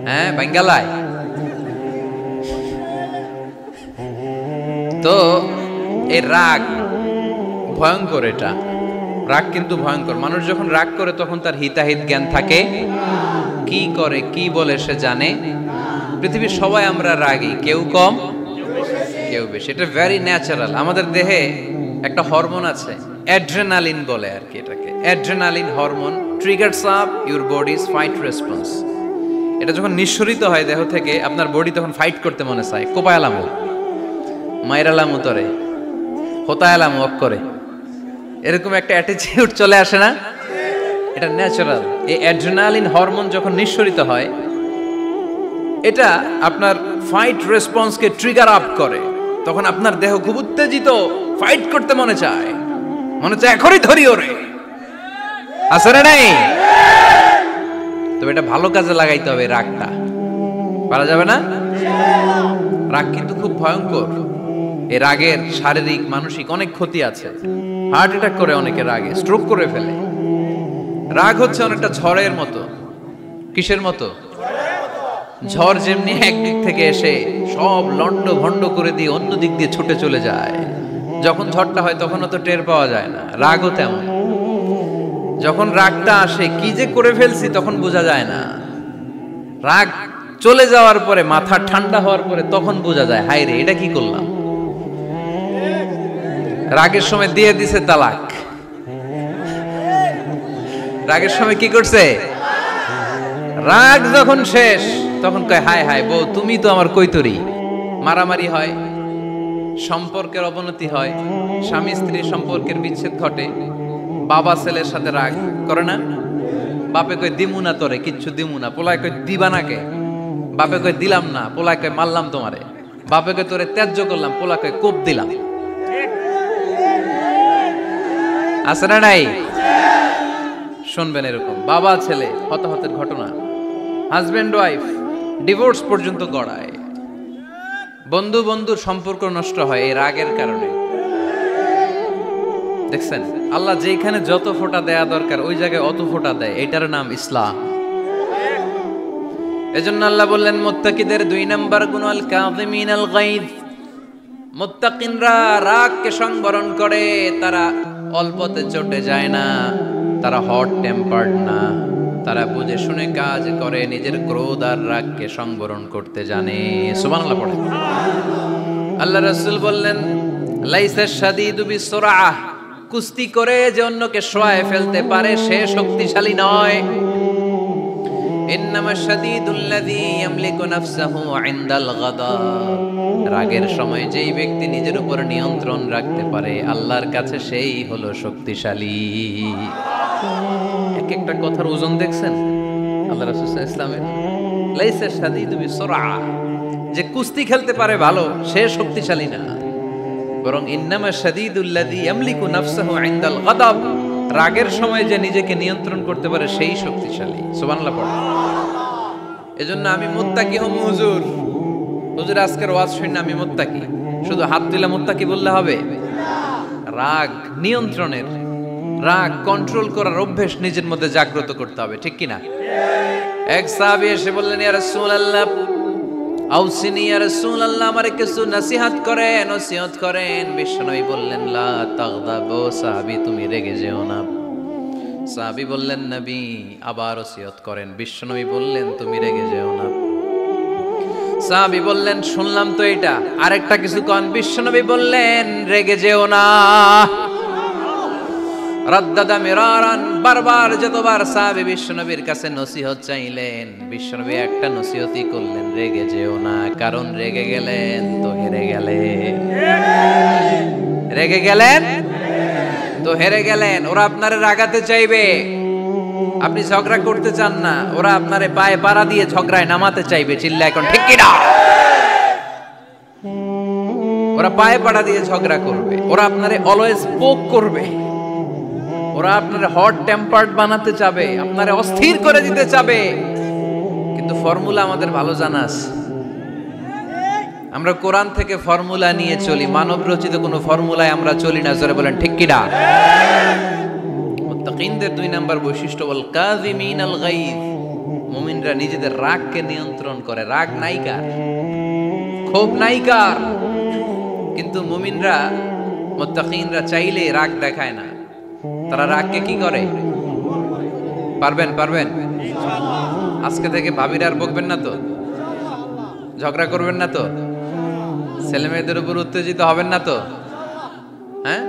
S1: হ্যাঁ, বাঙ্গালায় তো এই রাগ ভয়ঙ্কর। এটা রাগ কিন্তু ভয়ঙ্কর। মানুষ যখন রাগ করে তখন তার হিতাহিত জ্ঞান থাকে, কি করে কি বলে সে জানে। পৃথিবীর সবাই আমরা রাগী, কেউ কম কেউ বেশি, এটা ভেরি ন্যাচারাল। আমাদের দেহে একটা হরমোন আছে, অ্যাড্রেনালিন বলে আর কি এটাকে। Adrenaline hormone triggers up your bodies fight response. এটা যখন নিঃসরিত হয় দেহ থেকে, আপনার বডি তখন ফাইট করতে মনে চায়, কোপায়ালামো, মাইরালামো তরে, হোতায়ালামো অক করে, এরকম একটা অ্যাটিটিউড চলে আসে না? এটা ন্যাচারাল। এই অ্যাড্রেনালিন হরমোন যখন নিঃসরিত হয়, এটা আপনার ফাইট রেসপন্সকে ট্রিগার আপ করে। তখন আপনার দেহ খুব উত্তেজিত, ফাইট করতে মনে চায়, এখনই ধরি ওরে। আসলে নাই? তবে এটা ভালো কাজে লাগাইতে হবে। রাগটা পারা যাবে না। রাগ কিন্তু খুব ভয়ঙ্কর। এই রাগের শারীরিক মানসিক অনেক ক্ষতি আছে। হার্ট অ্যাটাক করে অনেকে রাগে, স্ট্রোক করে ফেলে। রাগ হচ্ছে অনেকটা ঝড়ের মতো। কিসের মতো? ঝড় যেমনি একদিক থেকে এসে সব লন্ড ভন্ড করে দিয়ে অন্য দিক দিয়ে ছুটে চলে যায়, যখন ঝড়টা হয় তখনও তো টের পাওয়া যায় না। রাগও তেমন, যখন রাগটা আসে কি যে করে ফেলছি তখন বোঝা যায় না। রাগ চলে যাওয়ার পরে, মাথা ঠান্ডা হওয়ার পরে তখন বোঝা যায়, হায় রে এটা কি করলাম। রাগের সময় দিয়ে দিছে তালাক। রাগের সময় কি করছে? রাগ যখন শেষ তখন কয় হায় হায় বউ তুমি তো আমার কৈতরি। মারামারি হয়, সম্পর্কের অবনতি হয়, স্বামী স্ত্রীর সম্পর্কের বিচ্ছেদ ঘটে, বাবা ছেলের সাথে রাগ করে না। বাপে কয় দিমু না তোরে, কিচ্ছু দিমু না। পোলায় কয় দিবা নাকে, বাপে কয় দিলাম না, পোলায় কয় মারলাম তোমারে। বাপে কয় তোরে ত্যায্য করলাম, পোলা কয় কোপ দিলাম। আছে না নাই? শুনবেন এরকম বাবা ছেলে হতাহতের ঘটনা, হাজবেন্ড ওয়াইফ ডিভোর্স পর্যন্ত গড়ায়, বন্ধু বন্ধুর সম্পর্ক নষ্ট হয় এই রাগের কারণে। দেখছেন আল্লাহ যেখানে যত ফোঁটা দেয়া দরকার ওই জায়গায় অত ফোঁটা দেয়, এটার নাম ইসলাম। এজন্য আল্লাহ বললেন মুত্তাকিদের 2 নাম্বার গুণ আল কাযিমিনাল গায়জ। মুত্তাকিনরা রাগকে সংবরণ করে, তারা অল্পতে চটে যায় না, তারা হট টেম্পার্ড না, তারা বুঝে শুনে কাজ করে, নিজের ক্রোধ আর রাগকে সংবরণ করতে জানে। সুবহানাল্লাহ পড়ে। আল্লাহ রাসূল বললেন লাইসা শাদীদু বিসুরআহ, কুস্তি করে যে অন্যকে শোয়ায় ফেলতে পারে সে শক্তিশালী নয়। ইন্নামা শাদীদুল্লাযী ইয়ামলিকু নাফসাহু ইনদাল গাদাব, রাগের সময় যেই ব্যক্তি নিজের উপর নিয়ন্ত্রণ রাখতে পারে আল্লাহর কাছে সেই হলো শক্তিশালী। এক একটা কথার ওজন দেখছেন আল্লাহ রাসূল সাল্লাল্লাহু আলাইহি ওয়াসাল্লামের। লাইসা শাদীদু বিসুরআহ, যে কুস্তি খেলতে পারে ভালো সে শক্তিশালী না, বরং ইন্নামা শাদীদুল্লাযী ইয়ামলিকু নাফসাহু ইনদাল গাদাব, রাগের সময় যে নিজেকে নিয়ন্ত্রণ করতে পারে সেই শক্তিশালী। সুবহানাল্লাহ পড়ে। এজন্য আমি মুত্তাকি হম হুজুর। হুজুর আজকের ওয়াজ শুনে আমি মুত্তাকি, শুধু হাত তুলে মুত্তাকি বললে হবে? রাগ নিয়ন্ত্রণের, রাগ কন্ট্রোল করার অভ্যেস নিজের মধ্যে জাগ্রত করতে হবে, ঠিক কি না? এক সাহাবী এসে বললেন ইয়া রাসূলুল্লাহ আউসিনি ইয়া রাসূলুল্লাহ, আমারে কিছু নসিহত করেন, নসিহত করেন। বিশ্বনবী বললেন লা তাগদাবু, সাহাবী তুমি রেগে যেও না। সাহাবী বললেন নবী আবার নসিহত করেন। বিশ্বনবী বললেন তুমি রেগে যেও না। সাহাবী বললেন শুনলাম তো এটা, আরেকটা কিছু কোন। বিশ্বনবী বললেন রেগে যেও না। রাদ্দাদা মিরারান, বারবার যতবার সাহাবী বিশ্বনবীর কাছে নসিহত চাইলেন, বিশ্বনবী একটা নসিহতই করলেন, রেগে যেও না, কারণ রেগে গেলেন তো হেরে গেলেন। রেগে গেলেন তো হেরে গেলেন। ওরা আপনারে রাগাতে চাইবে, আপনি ঝগড়া করতে চান না, ওরা আপনারে পায়ে পাড়া দিয়ে ঝগড়ায় নামাতে চাইবে। চিল্লা এখন ঠিক কি না? ওরা পায়ে পাড়া দিয়ে ঝগড়া করবে, ওরা আপনারে অলওয়েজ পোক করবে, ওরা আপনার হট টেম্পার্ড বানাতে চাবে, আপনারে অস্থির করে দিতে চাবে। কিন্তু ফর্মুলা আমাদের ভালো জানা আছে। আমরা কোরআন থেকে ফর্মুলা নিয়ে চলি, মানব রচিত কোনো ফর্মুলায় আমরা চলি না। জোরে বলেন ঠিক কি না? মুত্তাকিনদের 2 নাম্বার বৈশিষ্ট্য ওয়াল কাযিমিনাল গায়জ, মুমিনরা নিজেদের রাগকে নিয়ন্ত্রণ করে। রাগ নাইকার, ক্ষোভ নাইকার, কিন্তু মুমিনরা মুত্তাকিনরা চাইলে রাগ দেখায় না। তারা রাগকে কি করে? পারবেন পারবেন আজকে থেকে ভাবির আর বকবেন না তো, ঝগড়া করবেন না তো, ছেলে মেয়েদের উপর উত্তেজিত হবেন না তো, হ্যাঁ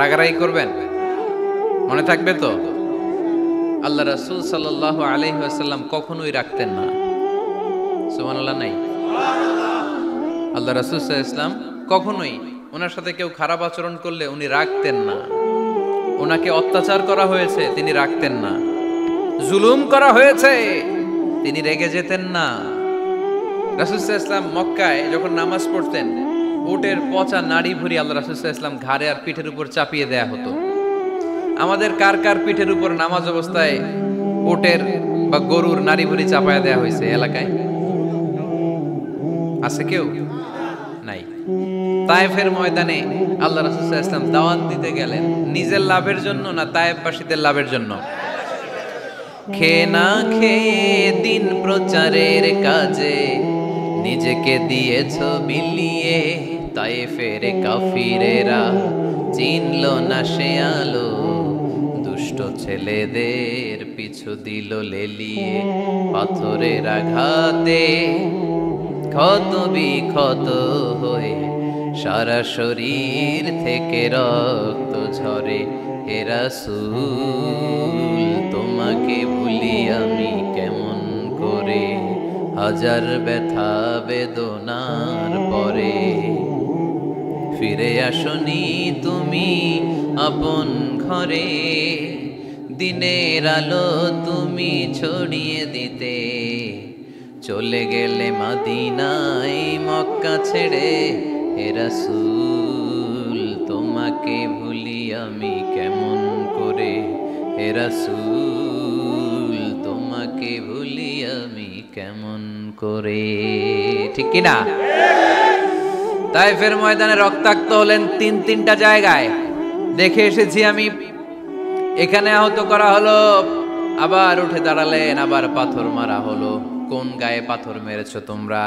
S1: রাগারাগি করবেন, মনে থাকবে তো? আল্লাহ রাসূল সাল্লাল্লাহু আলাইহি ওয়াসাল্লাম কখনোই রাখতেন না। সুবহানাল্লাহ নাই? আল্লাহ রাসূল সাল্লাল্লাহু আলাইহি ওয়াসাল্লাম কখনোই, ওনার সাথে কেউ খারাপ আচরণ করলে উনি রাখতেন না। ওনাকে অত্যাচার করা হয়েছে তিনি রাখতেন না, জুলুম করা হয়েছে তিনি রেগে যেতেন না। রাসূল সাল্লাল্লাহু আলাইহি ওয়াসাল্লাম মক্কায় যখন নামাজ পড়তেন, উটের পচা নাড়ি ভুঁড়ি আল্লাহ রাসূল সাল্লাল্লাহু আলাইহি ওয়াসাল্লাম ঘাড়ে আর পিঠের উপর চাপিয়ে দেয়া হতো। আমাদের কার কার পিঠের উপর নামাজ অবস্থায় উটের বা গরুর নাড়ি ভুঁড়ি চাপায়া দেয়া হয়েছে এলাকায়? আছে কেউ? নাই। তায়েফের ময়দানে আল্লাহ রাসূল সাল্লাল্লাহু আলাইহি ওয়াসাল্লাম দাওয়াত দিতে গেলেন নিজের লাভের জন্য না তায়েফবাসীদের লাভের জন্য? খেয়ে না খেয়ে দিন প্রচারের কাজে নিজেকে দিয়েছ বিলিয়ে, তায়েফের কাফিরেরা চিনল না সে আলো, দুষ্ট ছেলেদের পিছু দিল লেলিয়ে, পাথরের আঘাতে ক্ষত বিক্ষত হয়ে সারা শরীর থেকে রক্ত ঝরে। হে রাসূল তোমাকে ভুলি আমি কেমন করে, হাজার ব্যথা বেদনার পরে ফিরে আসনি তুমি আপন ঘরে, দিনের আলো তুমি ছড়িয়ে দিতে, চলে গেলে মদিনায় মক্কা ছেড়ে। হে রাসূল তোমাকে ভুলি আমি কেমন করে, হে রাসূল তোমাকে ভুলি আমি কেমন করে। ঠিক কিনা? তায়েফের ময়দানে রক্তাক্ত হলেন তিনটা জায়গায়, দেখে এসেছি আমি। এখানে আহত করা হলো, আবার উঠে দাঁড়ালেন, আবার পাথর মারা হলো। কোন গায়ে পাথর মেরেছো তোমরা?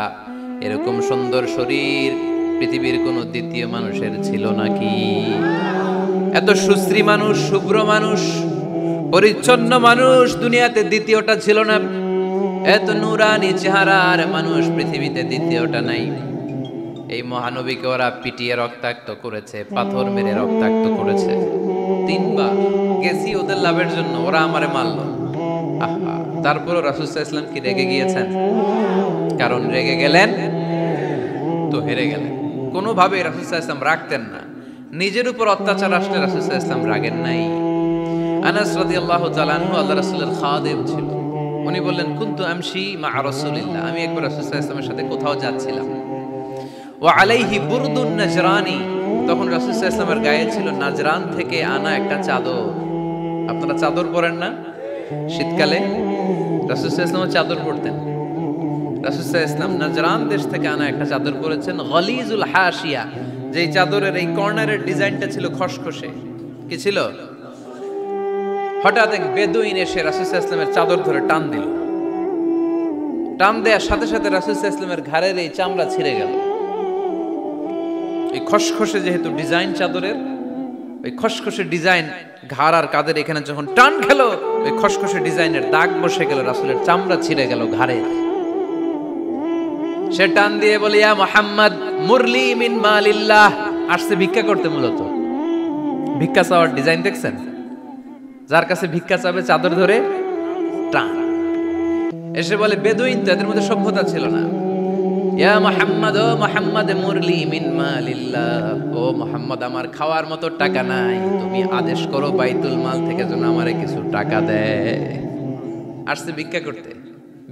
S1: এরকম সুন্দর শরীর পৃথিবীর কোন দ্বিতীয় মানুষের ছিল নাকি? এত সুশ্রী মানুষ, শুভ্র মানুষ, পরিচ্ছন্ন মানুষ দুনিয়াতে দ্বিতীয়টা ছিল না। এত নুরানি চেহারার মানুষ পৃথিবীতে দ্বিতীয়টা নাই। এই মহানবীকে ওরা পিটিয়ে রক্তাক্ত করেছে, পাথর মেরে রক্তাক্ত করেছে। 3 বার গেছি ওদের লাভের জন্য, ওরা আমারে মারলো। আহা, তারপরও রাসূল সাল্লাল্লাহু আলাইহি ওয়াসাল্লাম কি রেগে গিয়েছেন? কারণ রেগে গেলেন তো হেরে গেলেন। কোনোভাবে রাসূল সাল্লাল্লাহু আলাইহি ওয়াসাল্লাম রাখতেন না। নিজের উপর অত্যাচার আসলে রাসূল সাল্লাল্লাহু আলাইহি ওয়াসাল্লাম রাগেন নাই। আনাস রাদিয়াল্লাহু তাআলা আনহু আল্লাহ রাসূলের খাদেম ছিল। উনি বললেন, কুনতু আমশি মা রাসূলিল্লাহ, আমি একবার রাসূল সাল্লাল্লাহু আলাইহি ওয়াসাল্লামের সাথে কোথাও যাচ্ছিলাম। ওয়া আলাইহি বুরদুন নাজরানি, তখন রাসূল সাল্লাল্লাহু আলাইহি ওয়াসাল্লামের গায়ে ছিল নাজরান থেকে আনা একটা চাদর। আপনারা চাদর পরেন না? শীতকালে রাসূল সাল্লাল্লাহু আলাইহি ওয়াসাল্লাম চাদর পরতেন। রাসূল সাল্লাল্লাহু আলাইহি ওয়াসাল্লাম নাজরান দেশ থেকে আনা একটা চাদর পরেছেন, গলিজুল হাশিয়া, যেই চাদরের এই কর্নারের ডিজাইনটা ছিল খসখসে। কি ছিল? হঠাৎ এক বেদুইন এসে রাসূল সাল্লাল্লাহু আলাইহি ওয়াসাল্লামের চাদর ধরে টান দিল। টান দেওয়ার সাথে সাথে রাসূল সাল্লাল্লাহু আলাইহি ওয়াসাল্লামের ঘাড়ের এই চামড়া ছিঁড়ে গেল। এই খসখসে যেহেতু ডিজাইন চাদরের, ওই খসখসে ডিজাইন ঘাড় আর কাঁধের এখানে যখন টান খেলো, ওই খসখসে ডিজাইনের দাগ বসে গেল, রাসূলের চামড়া ছিঁড়ে গেল ঘাড়ে। সে টান দিয়ে বলে, ইয়া মুহাম্মদ মুরলি মিন মালিল্লাহ, আসছে ভিক্ষা করতে। মূলত ভিক্ষা চাওয়ার ডিজাইন দেখছেন? যার কাছে ভিক্ষা চাবে চাদর ধরে টান। এসে বলে, বেদুইন তো, এদের মধ্যে সভ্যতা ছিল না। ইয়া মুহাম্মদ, ও মুহাম্মদ মুরলি মিন মালিল্লাহ, ও মুহাম্মদ আমার খাওয়ার মতো টাকা নাই, তুমি আদেশ করো বাইতুল মাল থেকে যেন আমারে কিছু টাকা দেয়। আসছে ভিক্ষা করতে।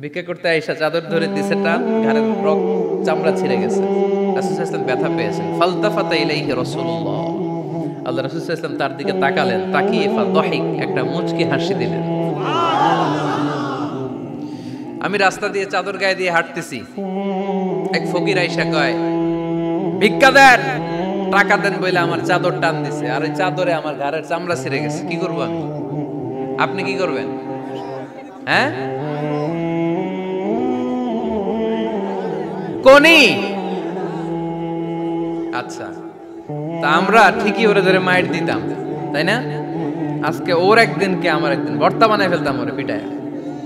S1: ভিক্ষা করতে আয়েশা চাদর ধরে দিছে টান, ঘাড়ের চামড়া ছিঁড়ে গেছে। রাসূল সাল্লাল্লাহু আলাইহি ওয়াসাল্লাম ব্যথা পেয়েছেন। ফালতাফাতা ইলাইহি রাসূলুল্লাহ, আল্লাহ রাসূল সাল্লাল্লাহু আলাইহি ওয়াসাল্লাম তার দিকে তাকালেন, তাকিয়ে ফাদহিক, একটা মুচকি হাসি দিলেন। আমি রাস্তা দিয়ে চাদর গায়ে দিয়ে হাঁটতেছি, এক ফকির আইসা কয়, ভিক্ষা দেন, টাকা দেন বলে আমার চাদর টান দিছে, আর ওই চাদরে আমার ঘাড়ের চামড়া ছিঁড়ে গেছে। কি করবো আমি? আপনি কি করবেন? হ্যাঁ, কোনি? আচ্ছা, তা আমরা ঠিকই ওরে ধরে মাইর দিতাম, তাই না? আজকে ওর একদিন কে আমার একদিন ভর্তা বানায় ফেলতাম ওরে পিটায়,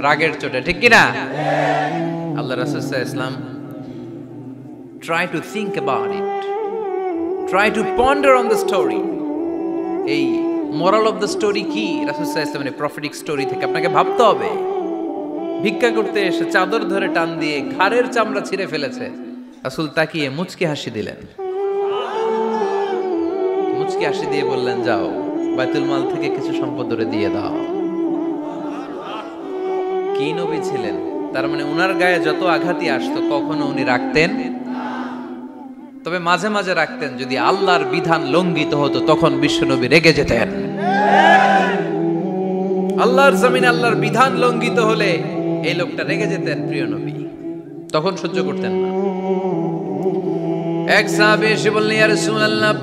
S1: রাগের চোটে। ঠিক কিনা? আল্লাহ রাসূল সাল্লাল্লাহু আলাইহি ওয়াসাল্লাম try to think about it, try to ponder on the story. এই moral of the story কি? রাসূল সাল্লাল্লাহু আলাইহি ওয়াসাল্লামের প্রফেটিক স্টোরি থেকে আপনাকে ভাবতে হবে। ভিক্ষা করতে এসে চাদর ধরে টান দিয়ে ঘাড়ের চামড়া ছিঁড়ে ফেলেছে। রাসূল তাকিয়ে মুচকি হাসি দিলেন। মুচকি হাসি দিয়ে বললেন, যাও বাইতুল মাল থেকে কিছু সম্পদ ধরে দিয়ে দাও। কি নবী ছিলেন! তার মানে উনার গায়ে যত আঘাতই আসতো কখনো উনি রাখতেন, তবে মাঝে মাঝে রাখতেন। যদি আল্লাহর বিধান লঙ্ঘিত হতো তখন বিশ্বনবী রেগে যেতেন। আল্লাহর জমিনে আল্লাহর বিধান লঙ্ঘিত হলে এই লোকটা রেগে যেতেন প্রিয় নবী, তখন সহ্য করতেন না। এক সাহাবী এসে বললেন, ইয়া রাসূলুল্লাহ,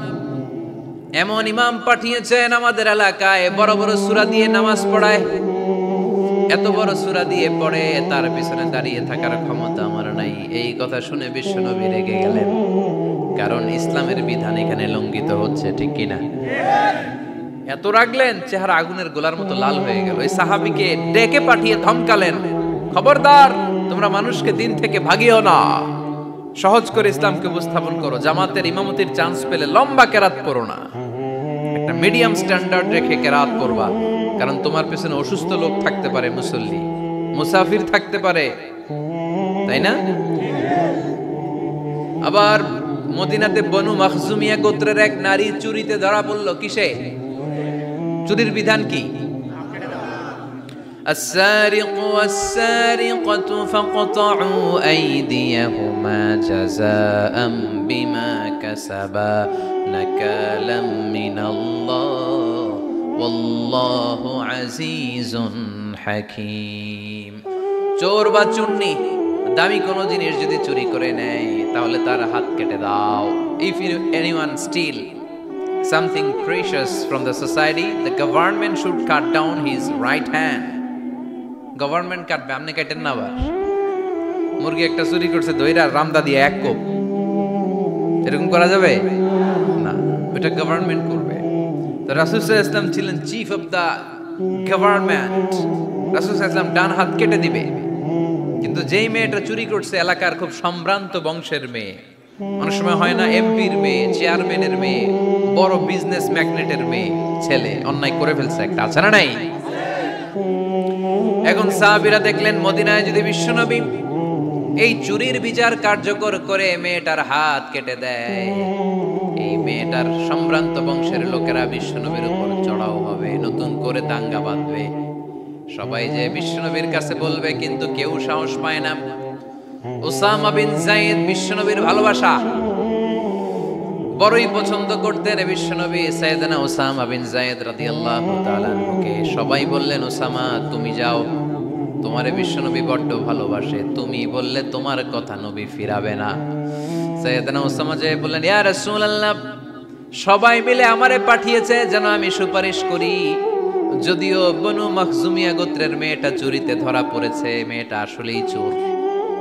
S1: এমন ইমাম পাঠিয়েছেন আমাদের এলাকায় বড় বড় সূরা দিয়ে নামাজ পড়ায়, এত বড় সূরা দিয়ে পড়ে, তার পিছনে দাঁড়িয়ে থাকার ক্ষমতা আমার নাই। এই কথা শুনে বিশ্বনবী রেগে গেলেন, কারণ ইসলামের বিধান এখানে লঙ্ঘিত হচ্ছে, ঠিক কিনা? এত রাগলেন, চেহারা আগুনের গোলার মতো লাল হয়ে গেল। এই সাহাবীকে ডেকে পাঠিয়ে ধমকালেন, খবরদার, তোমরা মানুষকে দিন থেকে ভাগিও না, সহজ করে ইসলামকে উপস্থাপন করো। জামাতের ইমামতির চান্স পেলে লম্বা কেরাত পড়ো না, একটা মিডিয়াম স্ট্যান্ডার্ড রেখে কেরাত পড়বা, কারণ তোমার পেছনে অসুস্থ লোক থাকতে পারে, মুসল্লি, মুসাফির থাকতে পারে, তাই না? আবার মদিনাতে বনু মাখজুমিয়া গোত্রের এক নারী চুরিতে ধরা পড়ল। কিসে? চুরির বিধান কি? السارق والسارقة فاقطعوا أيديهما جزاء بما كسبا نكالا من الله والله عزيز حكيم। চোর বা চুন্নি দামি কোনো জিনিস যদি চুরি করে নেয় তাহলে তার হাত কেটে দাও। If anyone steal something precious from the society, the government should cut down his right hand. Government কাটবে, আপনি কাটেন না। আবার মুরগি একটা চুরি করছে, দইরা রামদা দিয়ে এক কোপ, এরকম করা যাবে না, ওটা গভর্নমেন্ট করবে। তো রাসূল সাল্লাল্লাহু আলাইহি ওয়াসাল্লাম ছিলেন চিফ অফ দা গভর্নমেন্ট, রাসূল সাল্লাল্লাহু আলাইহি ওয়াসাল্লাম ডান হাত কেটে দিবে। কিন্তু যেই মেয়েটা চুরি করছে এলাকার খুব সম্ভ্রান্ত বংশের মেয়ে, অনেক সময় হয় না এমপির মেয়ে, চেয়ারম্যানের মেয়ে, বড় বিজনেস ম্যাগনেটের মেয়ে, ছেলে অন্যায় করে ফেলছে একটা, আছে না নাই? এখন সাহাবীরা দেখলেন মদিনায় যদি বিশ্বনবী এই চুরির বিচার কার্যকর করে মেয়েটার হাত কেটে দেয়, এই মেয়েটার সম্ভ্রান্ত বংশের লোকেরা বিশ্বনবীর উপর চড়াও হবে, নতুন করে দাঙ্গা বাঁধবে, সবাই যে বিশ্বনবীর কাছে বলবে, কিন্তু কেউ সাহস পায় না। উসামা বিন যায়েদ বিশ্বনবীর ভালোবাসা বড়ই পছন্দ করতেন বিশ্বনবী। সাইয়েদনা উসামা বিন যায়েদ রাদিয়াল্লাহু তাআলা আনহুকে সবাই বললেন, উসামা তুমি যাও, তোমারে বিশ্বনবী বড্ড ভালোবাসে, তুমি বললে তোমার কথা নবী ফিরাবে না। সাইয়েদনা উসামা যে বললেন, ইয়া রাসূলুল্লাহ, সবাই মিলে আমারে পাঠিয়েছে যেন আমি সুপারিশ করি, যদিও বনু মাখজুমিয়া গোত্রের মেয়েটা চুরিতে ধরা পড়েছে, মেয়েটা আসলেই চোর,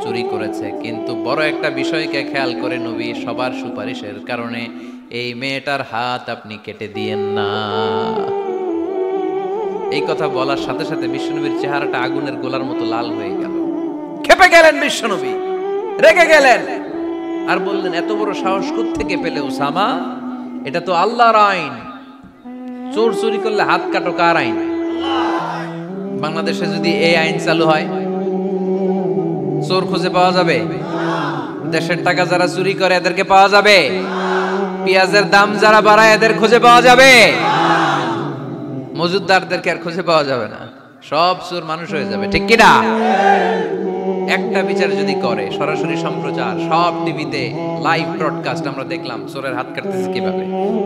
S1: চুরি করেছে, কিন্তু বড় একটা বিষয়কে খেয়াল করে নবী, সবার সুপারিশের কারণে এই মেয়েটার হাত আপনি কেটে দিয়েন না। এই কথা বলার সাথে সাথে বিশ্বনবীর চেহারাটা আগুনের গোলার মতো লাল হয়ে গেল, ক্ষেপে গেলেন বিশ্বনবী, রেগে গেলেন, আর বললেন, এত বড় সাহস কোত্থেকে পেলে উসামা? এটা তো আল্লাহর আইন, চোর চুরি করলে হাত কাটো, কার আইন? বাংলাদেশে যদি এই আইন চালু হয়, চোর খুঁজে পাওয়া যাবে? দেশের টাকা যারা চুরি করে এদেরকে পাওয়া যাবে? পেঁয়াজের দাম যারা বাড়ায় এদের খুঁজে পাওয়া যাবে? মজুদদারদেরকে আর খুঁজে পাওয়া যাবে না, সব চোর মানুষ হয়ে যাবে, ঠিক কিনা? একটা বিচার যদি করে, সরাসরি সম্প্রচার, সব টিভিতে লাইভ ব্রডকাস্ট, আমরা দেখলাম চোরের হাত কাটতেছে কিভাবে,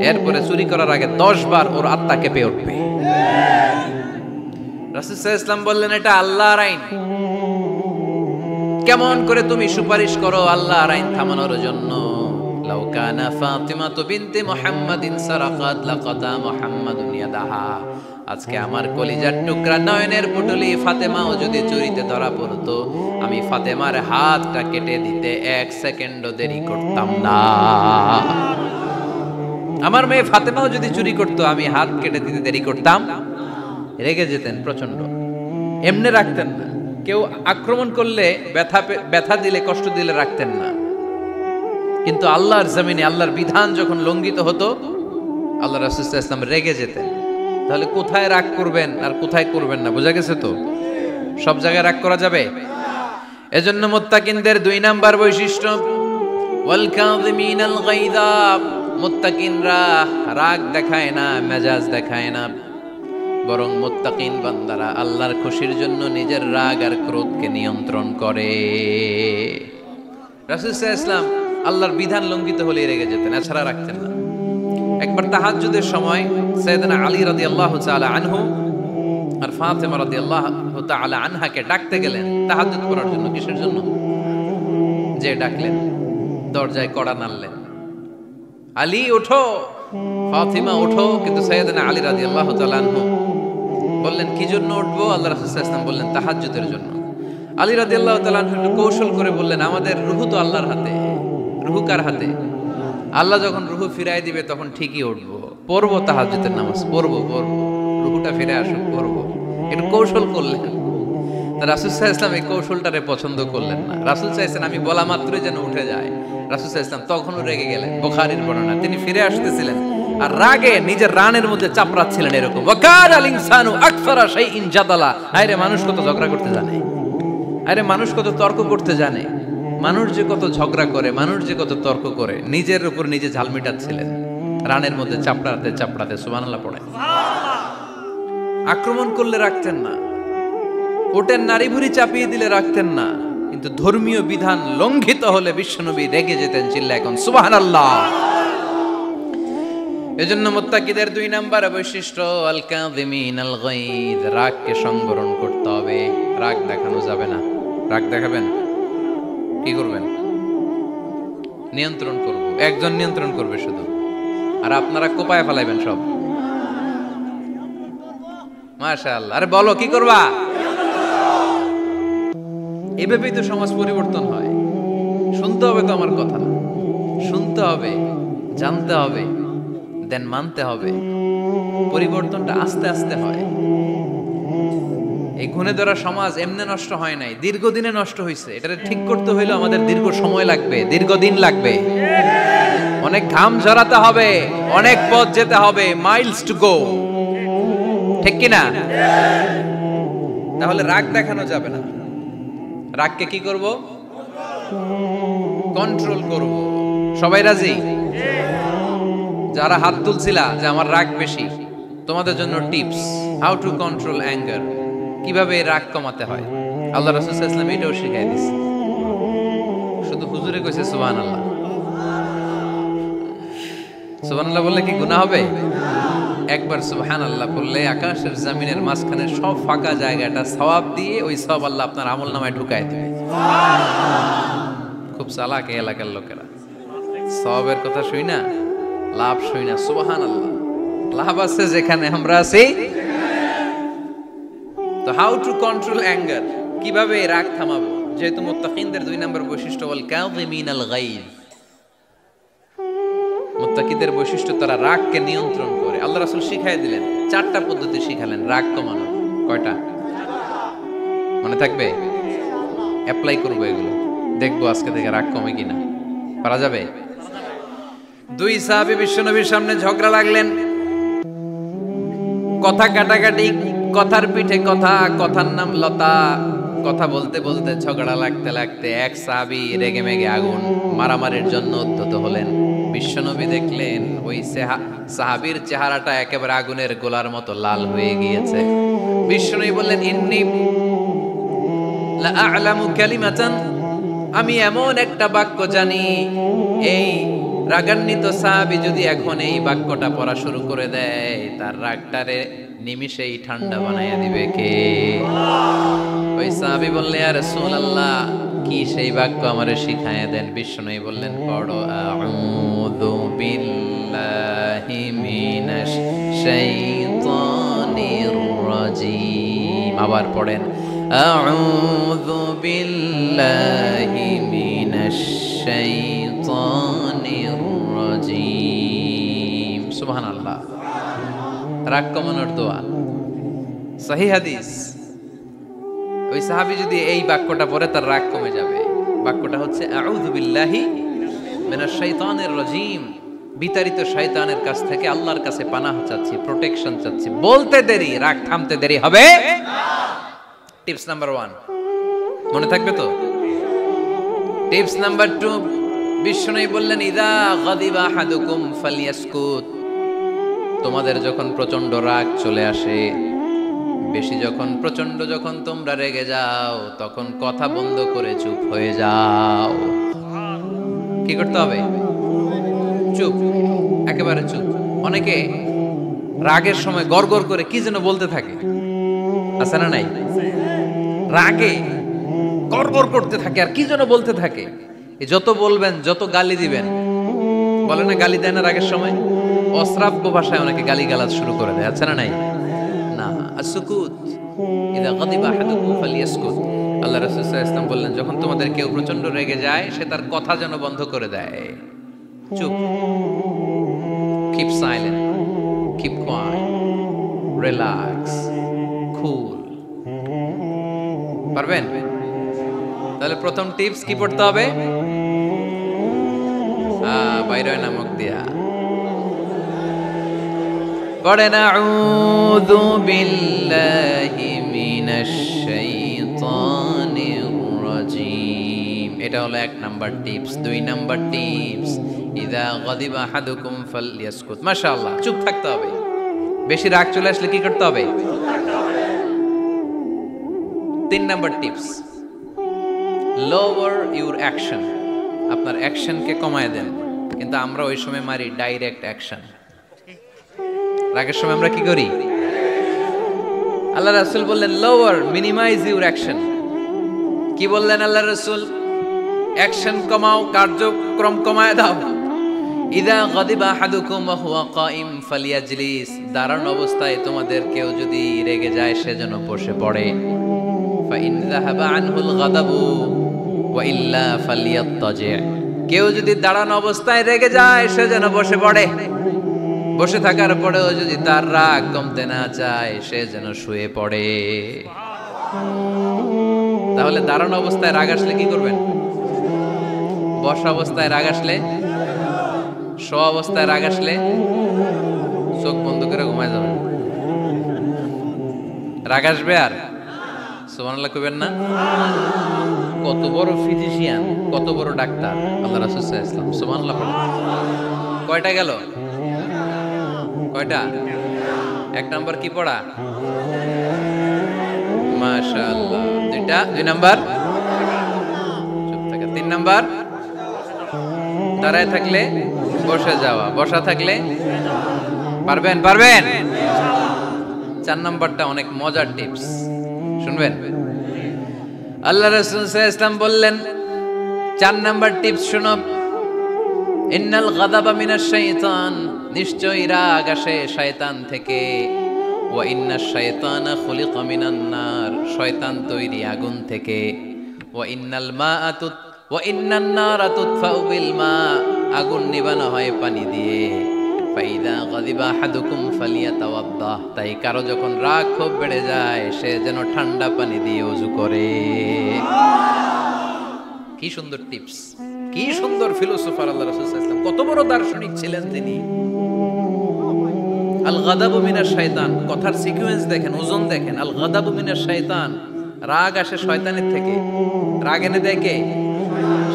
S1: এরপরে চুরি করার আগে 10 বার ওর আত্মা কেঁপে উঠবে। রাসূল সাল্লাল্লাহু আলাইহি ওয়াসাল্লাম বললেন, এটা আল্লাহর আইন, কেমন করে তুমি সুপারিশ করো আল্লাহর আইন থামানোর জন্য? লাউ কানা ফাতিমাতু বিনতে মুহাম্মাদিন সারাকাত লাকাতা মুহাম্মাদুন ইয়াদাহা। আজকে আমার কলিজার টুকরা নয়নের পুটলি ফাতেমাও যদি চুরিতে ধরা পড়তো, আমি ফাতেমার হাতটা কেটে দিতে 1 সেকেন্ডও দেরি করতাম না। আমার মেয়ে ফাতেমাও যদি চুরি করতো, আমি হাত কেটে দিতে দেরি করতাম। রেগে যেতেন প্রচন্ড, এমনি রাখতেন না, কেউ আক্রমণ করলে ব্যথা দিলে, কষ্ট দিলে রাখতেন না। কিন্তু আল্লাহর জমিনে আল্লাহর বিধান যখন লঙ্ঘিত হতো, আল্লাহ রাসূল সাল্লাল্লাহু আলাইহি ওয়াসাল্লাম রেগে যেতেন। তাহলে কোথায় রাগ করবেন আর কোথায় করবেন না বোঝা গেছে তো? সব জায়গায় রাগ করা যাবে? এজন্য মুত্তাকিনদের 2 নাম্বার বৈশিষ্ট্য, ওয়াল কাযিমিনাল গায়যা। মুত্তাকিনরা রাগ দেখায় না, মেজাজ দেখায় না, বরং মুত্তাকিন বান্দারা আল্লাহর খুশির জন্য নিজের রাগ আর ক্রোধকে নিয়ন্ত্রণ করে। রাসূল সাল্লাল্লাহু আলাইহি ওয়াসাল্লাম আল্লাহর বিধান লঙ্ঘিত হলে রেগে যেতেন, এছাড়া রাখতেন না। একবার তাহাজ্জুদের সময় সাইয়েদনা আলী রাদিয়াল্লাহু তাআলা আনহু আর ফাতেমা রাদিয়াল্লাহু তাআলা আনহাকে ডাকতে গেলেন তাহাজ্জুদ পড়ার জন্য। কিসের জন্য? যে ডাকলেন, দরজায় কড়া নাড়লেন, আলী ওঠো, ফাতিমা ওঠো। কিন্তু সাইয়েদনা আলী রাদিয়াল্লাহু তাআলা আনহু বললেন কি জন্য উঠবো? আল্লাহ রাসূল সাল্লাল্লাহু আলাইহি ওয়াসাল্লাম বললেন তাহাজ্জুদের জন্য। আলী রাদিয়াল্লাহু তাআলা আনহু একটু কৌশল করে বললেন, আমাদের রুহু তো আল্লাহর হাতে। রুহু কার হাতে? আল্লাহ যখন রুহু ফিরাই দিবে তখন ঠিকই উঠবো, পড়বো তাহাজ্জুদের নামাজ, পড়বো রুহুটা ফিরে আসুক, পড়বো। একটু কৌশল করলেন। রাসূল সাল্লাল্লাহু আলাইহি ওয়াসাল্লাম এই কৌশলটারে পছন্দ করলেন না। রাসূল সাল্লাল্লাহু আলাইহি ওয়াসাল্লাম আমি বলা মাত্রই যেন উঠে যায়। রাসূল সাল্লাল্লাহু আলাইহি ওয়াসাল্লাম তখনও রেগে গেলেন। বুখারীর বর্ণনা, তিনি ফিরে আসতেছিলেন আর রাগে নিজের রানের মধ্যে চাপড়াচ্ছিলেন এরকম, ওয়াকার আল ইনসানু আকসারা শাইইন জাদালা। আরে মানুষ কত ঝগড়া করতে জানে, আরে মানুষ কত তর্ক করতে জানে, মানুষ যে কত ঝগড়া করে, মানুষ যে কত তর্ক করে, নিজের উপর নিজে ঝাল মিটাচ্ছিলেন রানের মধ্যে চাপড়াতে চাপড়াতে। সুবহানাল্লাহ পড়ে। আক্রমণ করলে রাখতেন না, ওটের নারী ভুঁড়ি চাপিয়ে দিলে রাখতেন না, কিন্তু ধর্মীয় বিধান লঙ্ঘিত হলে বিশ্বনবী রেগে যেতেন, চিল্লা এখন সুবহানাল্লাহ। এজন্য মুত্তাকিদের 2 নাম্বার বৈশিষ্ট্য আল কাযিমিনাল গায়দ, রাগকে সংবরণ করতে হবে। রাগ দেখানো যাবে না। রাগ দেখাবেন, কি করবেন? নিয়ন্ত্রণ করব। একজন নিয়ন্ত্রণ করবে শুধু, আর আপনারা কোপায় ফেলাইবেন সব। মাশাআল্লাহ। আরে বলো কি করবা? এভাবেই তো সমাজ পরিবর্তন হয়। শুনতে হবে তো আমার কথা, শুনতে হবে, জানতে হবে, দেন মানতে হবে। পরিবর্তনটা আস্তে আস্তে হয়। এই ঘুণে ধরা সমাজ এমনি নষ্ট হয় নাই, দীর্ঘদিনে নষ্ট হয়েছে। এটা ঠিক করতে হইলে আমাদের দীর্ঘ সময় লাগবে, দীর্ঘদিন লাগবে, অনেক ঘাম ঝরাতে হবে, অনেক পথ যেতে হবে, মাইলস টু গো। ঠিক কিনা? তাহলে রাগ দেখানো যাবে না। রাগকে কি করব? কন্ট্রোল করব। সবাই রাজি? যারা হাত তুলছিলা যে আমার রাগ বেশি, তোমাদের জন্য tips, how to control anger, কিভাবে রাগ কমাতে হয়। আল্লাহ রাসূল সাল্লাল্লাহু আলাইহি ওয়াসাল্লাম এটাও শিখাই দিয়েছে। শুধু হুজুরে কইছে সুবহানাল্লাহ। সুবহানাল্লাহ বললে কি গুনাহ হবে? একবার সুবহানাল্লাহ বললে আকাশের জমিনের মাঝখানে সব ফাঁকা জায়গাটা সওয়াব দিয়ে ওই সওয়াব আল্লাহ আপনার আমলনামায় ঢুকায় দিবে। খুব চালাক এই এলাকার লোকেরা, সওয়াবের কথা শুই না, লাভ শুই না। সুবহানাল্লাহ, লাভ আছে যেখানে আমরা আছি। তো হাউ টু কন্ট্রোল অ্যাঙ্গার, কিভাবে রাগ থামাবো? যেহেতু মুত্তাকিনদের 2 নম্বর বৈশিষ্ট্য ওয়াল কাযিমিনাল গায়জ, মুত্তাকিদের বৈশিষ্ট্য তারা রাগকে নিয়ন্ত্রণ করে। আল্লাহ রাসূল শিখাই দিলেন, 4টা পদ্ধতি শিখালেন রাগ কমানোর। কয়টা মনে থাকবে? অ্যাপ্লাই করবো এগুলো, দেখবো আজকে থেকে রাগ কমে কিনা। পারা যাবে? 2 সাহাবী বিশ্বনবীর সামনে ঝগড়া লাগলেন, কথা কাটাকাটি, কথার পিঠে কথা, কথার নাম লতা। কথা বলতে বলতে ঝগড়া লাগতে লাগতে এক সাহাবী রেগে মেগে আগুন, মারামারির জন্য উদ্যত হলেন। বিশ্বনবী দেখলেন ওই সাহাবীর চেহারাটা একেবারে আগুনের গোলার মতো লাল হয়ে গিয়েছে। বিশ্বনবী বললেন, ইন্নী লা আ'লামু কালিমাতান, আমি এমন একটা বাক্য জানি, এই রাগান্বিত সাহাবী যদি এখন এই বাক্যটা পড়া শুরু করে দেয়, তার রাগটারে নিমিষেই ঠান্ডা বানাইয়া দিবে কে? ওই সাহাবী বললেন, ইয়া রাসূলুল্লাহ, কি সেই বাক্য আমারে শিখায়া দেন। বিশ্বনবী বললেন, পড়ো আউযু বিল্লাহি মিনাশ শাইতানির রাজীম। আবার পড়েন আউযু বিল্লাহি মিনাশ শাইতানির রাজীম। সুবহানাল্লাহ। রাগ কমানোর দোয়া, সহিহ হাদিস। ওই সাহাবী যদি এই বাক্যটা পড়ে তার রাগ কমে যাবে। বাক্যটা হচ্ছে আউযু বিল্লাহি মিনাশ শাইতানির রাজীম, বিতাড়িত শয়তানের কাছ থেকে আল্লাহর কাছে পানাহ চাচ্ছি, প্রোটেকশন চাচ্ছি। বলতে দেরি, রাগ থামতে দেরি হবে না। টিপস নাম্বার 1 মনে থাকবে তো? টিপস নাম্বার 2, বিশ্বনবী বললেন, ইযা গাদিবা আহাদুকুম ফালইয়াসকুত, তোমাদের যখন প্রচন্ড রাগ চলে আসে, বেশি যখন প্রচন্ড যখন তোমরা রেগে যাও, তখন কথা বন্ধ করে চুপ হয়ে যাও। কি করতে হবে? চুপ, একেবারে চুপ। অনেকে রাগের সময় গড়গড় করে কি যেন বলতে থাকে, আছে না নাই? রাগে গড়গড় করতে থাকে আর কি যেন বলতে থাকে। যত বলবেন, যত গালি দিবেন, বলে না গালি দেয় না রাগের সময়, অশ্রাব্য ভাষায় অনেকে গালি গালাজ শুরু করে দেয়, আছে না নাই? না, আসুকুত ইদা গাদিবা আহাদুকুম ফালিয়াসকুত। আল্লাহ রাসূল সাল্লাল্লাহু আলাইহি ওয়াসাল্লাম বললেন, যখন তোমাদের কেউ প্রচন্ড রেগে যায় সে তার কথা যেন বন্ধ করে দেয়। চুপ, keep silent, keep quiet, relax, cool. পারবেন? তাহলে প্রথম টিপস কি পড়তে হবে? বাইরে নামক দিয়া পড়েন আউযু বিল্লাহি মিনাশ শাইতানির রাজীম। এটা হলো 1 নাম্বার টিপস। 2 নাম্বার টিপস, ইযা গাদিবা আহাদুকুম ফালইয়াসকুত। মাশাআল্লাহ, চুপ থাকতে হবে। বেশি রাগ চলে আসলে কি করতে হবে? 3 number tips, lower your action. আপনার অ্যাকশনকে কমায় দেন। কিন্তু আমরা ওই সময় মারি ডাইরেক্ট অ্যাকশন। রাগের সময় আমরা কি করি? আল্লাহ রাসূল বললেন লোয়ার, মিনিমাইজ ইউর অ্যাকশন। কি বললেন আল্লাহ রাসূল? অ্যাকশন কমাও, কার্যক্রম কমায় দাও। ইযা গাদিবা আহাদুকুম ওয়া হুয়া কাইম ফালিয়াজলিস। দাঁড়ানো অবস্থায় তোমাদের কেউ যদি রেগে যায় সে যেন বসে পড়ে। ফাইন যাহাবা আনহুল গাদাবু ওয়া ইল্লা ফালিয়াত্তাজি। কেউ যদি দাঁড়ানো অবস্থায় রেগে যায় সে যেন বসে পড়ে। বসে থাকার পরেও যদি তার রাগ কমতে না চায় সে যেন শুয়ে পড়ে। তাহলে দাঁড়ানো অবস্থায় রাগ আসলে কি করবেন? বসা অবস্থায় রাগ আসলে, শোয়া অবস্থায় রাগ আসলে চোখ বন্ধ করে ঘুমায় যাবেন। রাগ আসবে আর সুবহানাল্লাহ কইবেন না? কত বড় ফিজিশিয়ান, কত বড় ডাক্তার আল্লাহ রাসূল সাল্লাল্লাহু আলাইহি ওয়াসাল্লাম। সুবহানাল্লাহ। কয়টা গেল? কয়টা? 1 নাম্বার কি পড়া? মাশাআল্লাহ। 2 নাম্বার চুপ থাকা। 3 নাম্বার দাঁড়ায় থাকলে বসে যাওয়া, বসা থাকলে পারবেন? 4 নাম্বারটা অনেক মজার টিপস, শুনবেন? আল্লাহ রাসূল সাল্লাল্লাহু আলাইহি ওয়াসাল্লাম বললেন 4 নাম্বার টিপস শুনো। ইন্নাল গাদাবা মিনাশ শাইতান। নিশ্চয়ই রাগ আসে শয়তান থেকে। ওয়া ইন্নাশ শাইতানা খুলিকা মিনান নার। শয়তান তৈরি আগুন থেকে। ওয়া ইন্নান নারা তুতফাউ বিল মা। আগুন নিবানো হয় পানি দিয়ে। ফাইদা গাদিবা আহাদুকুম ফালিয়াতাওয়াদ্দাহ। তাই কারো যখন রাগ খুব বেড়ে যায় সে যেন ঠান্ডা পানি দিয়ে ওযু করে। কি সুন্দর টিপস, কি সুন্দর ফিলোসোফার আল্লাহ রাসূল সাল্লাল্লাহু আলাইহি ওয়াসাল্লাম। কত বড় দার্শনিক ছিলেন তিনি। আল গাদাবু মিনাশ শাইতান, কথার সিকোয়েন্স দেখেন, ওজন দেখেন। আল গাদাবু মিনাশ শাইতান, রাগ আসে শয়তানের থেকে। রাগ এনে দেয় কে?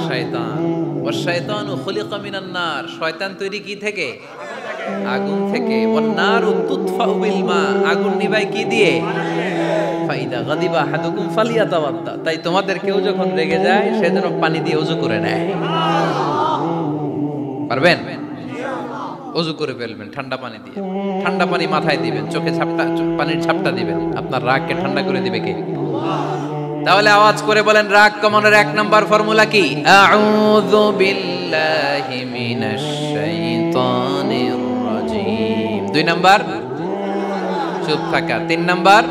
S1: শয়তান। ওয়াশ শাইতানু খুলিকা মিনান নার। শয়তান তৈরি কি থেকে? আগুন থেকে। ওয়ান নারু তুতফাউ বিল মা। আগুন নিভায় কি দিয়ে? ফাইদা গাদিবা আহাদুকুম ফালিয়াতাওয়াদ্দা। তাই তোমাদের কেউ যখন রেগে যায় সে যেন পানি দিয়ে ওযু করে নেয়। পারবেন? ওযু করে ফেলবেন ঠান্ডা পানি দিয়ে। ঠান্ডা পানি মাথায় দিবেন, চোখে পানির ছাপটা দিবেন। আপনার রাগকে ঠান্ডা করে দিবে কে? তাহলে আওয়াজ করে বলেন রাগ কমানোর 1 নাম্বার ফর্মুলা কি? আউযু বিল্লাহি মিনাশ শাইতানির রাজীম। 2 নাম্বার চুপ থাকা। 3 নাম্বার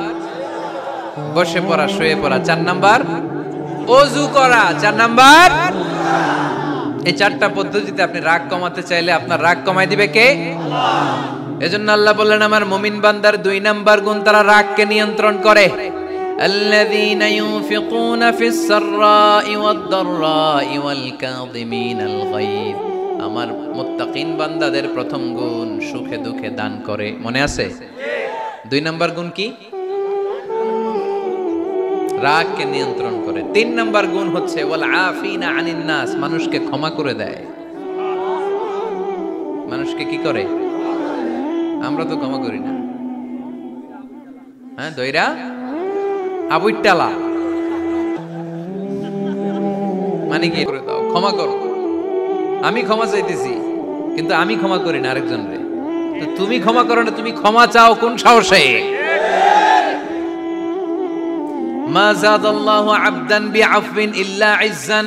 S1: বসে পড়া, শুয়ে পড়া। 4 নাম্বার ওযু করা। 4 নাম্বার। এই 4টা পদ্ধতিতে আপনি রাগ কমাতে চাইলে আপনার রাগ কমায় দিবে কে? আল্লাহ। এজন্য আল্লাহ বললেন আমার মুমিন বান্দার 2 নাম্বার গুণ, তারা রাগকে নিয়ন্ত্রণ করে। আল্লাযীনা ইউনফিকুনা ফিস সাররাই ওয়াদ দাররাই ওয়াল কাযিমিনাল গায়য। আমার মুত্তাকিন বান্দাদের প্রথম গুণ সুখে দুঃখে দান করে। মনে আছে? 2 নাম্বার গুণ কি? রাগকে নিয়ন্ত্রণ করে। 3 নাম্বার গুণ হচ্ছে ওয়াল আফিনা আনিন নাস। মানুষকে ক্ষমা করে দেয়। মানুষকে কি করে? আমরা তো ক্ষমা করি না। হ্যাঁ, দইরা আবুইটালা মানে কি করে দাও, ক্ষমা করো। আমি ক্ষমা চাইতেছি কিন্তু আমি ক্ষমা করি না আরেকজনরে। তো তুমি ক্ষমা করো না, তুমি ক্ষমা চাও কোন সাহসে? মা যাদাল্লাহু আবদান বিআফবিন ইল্লা ইজ্জান।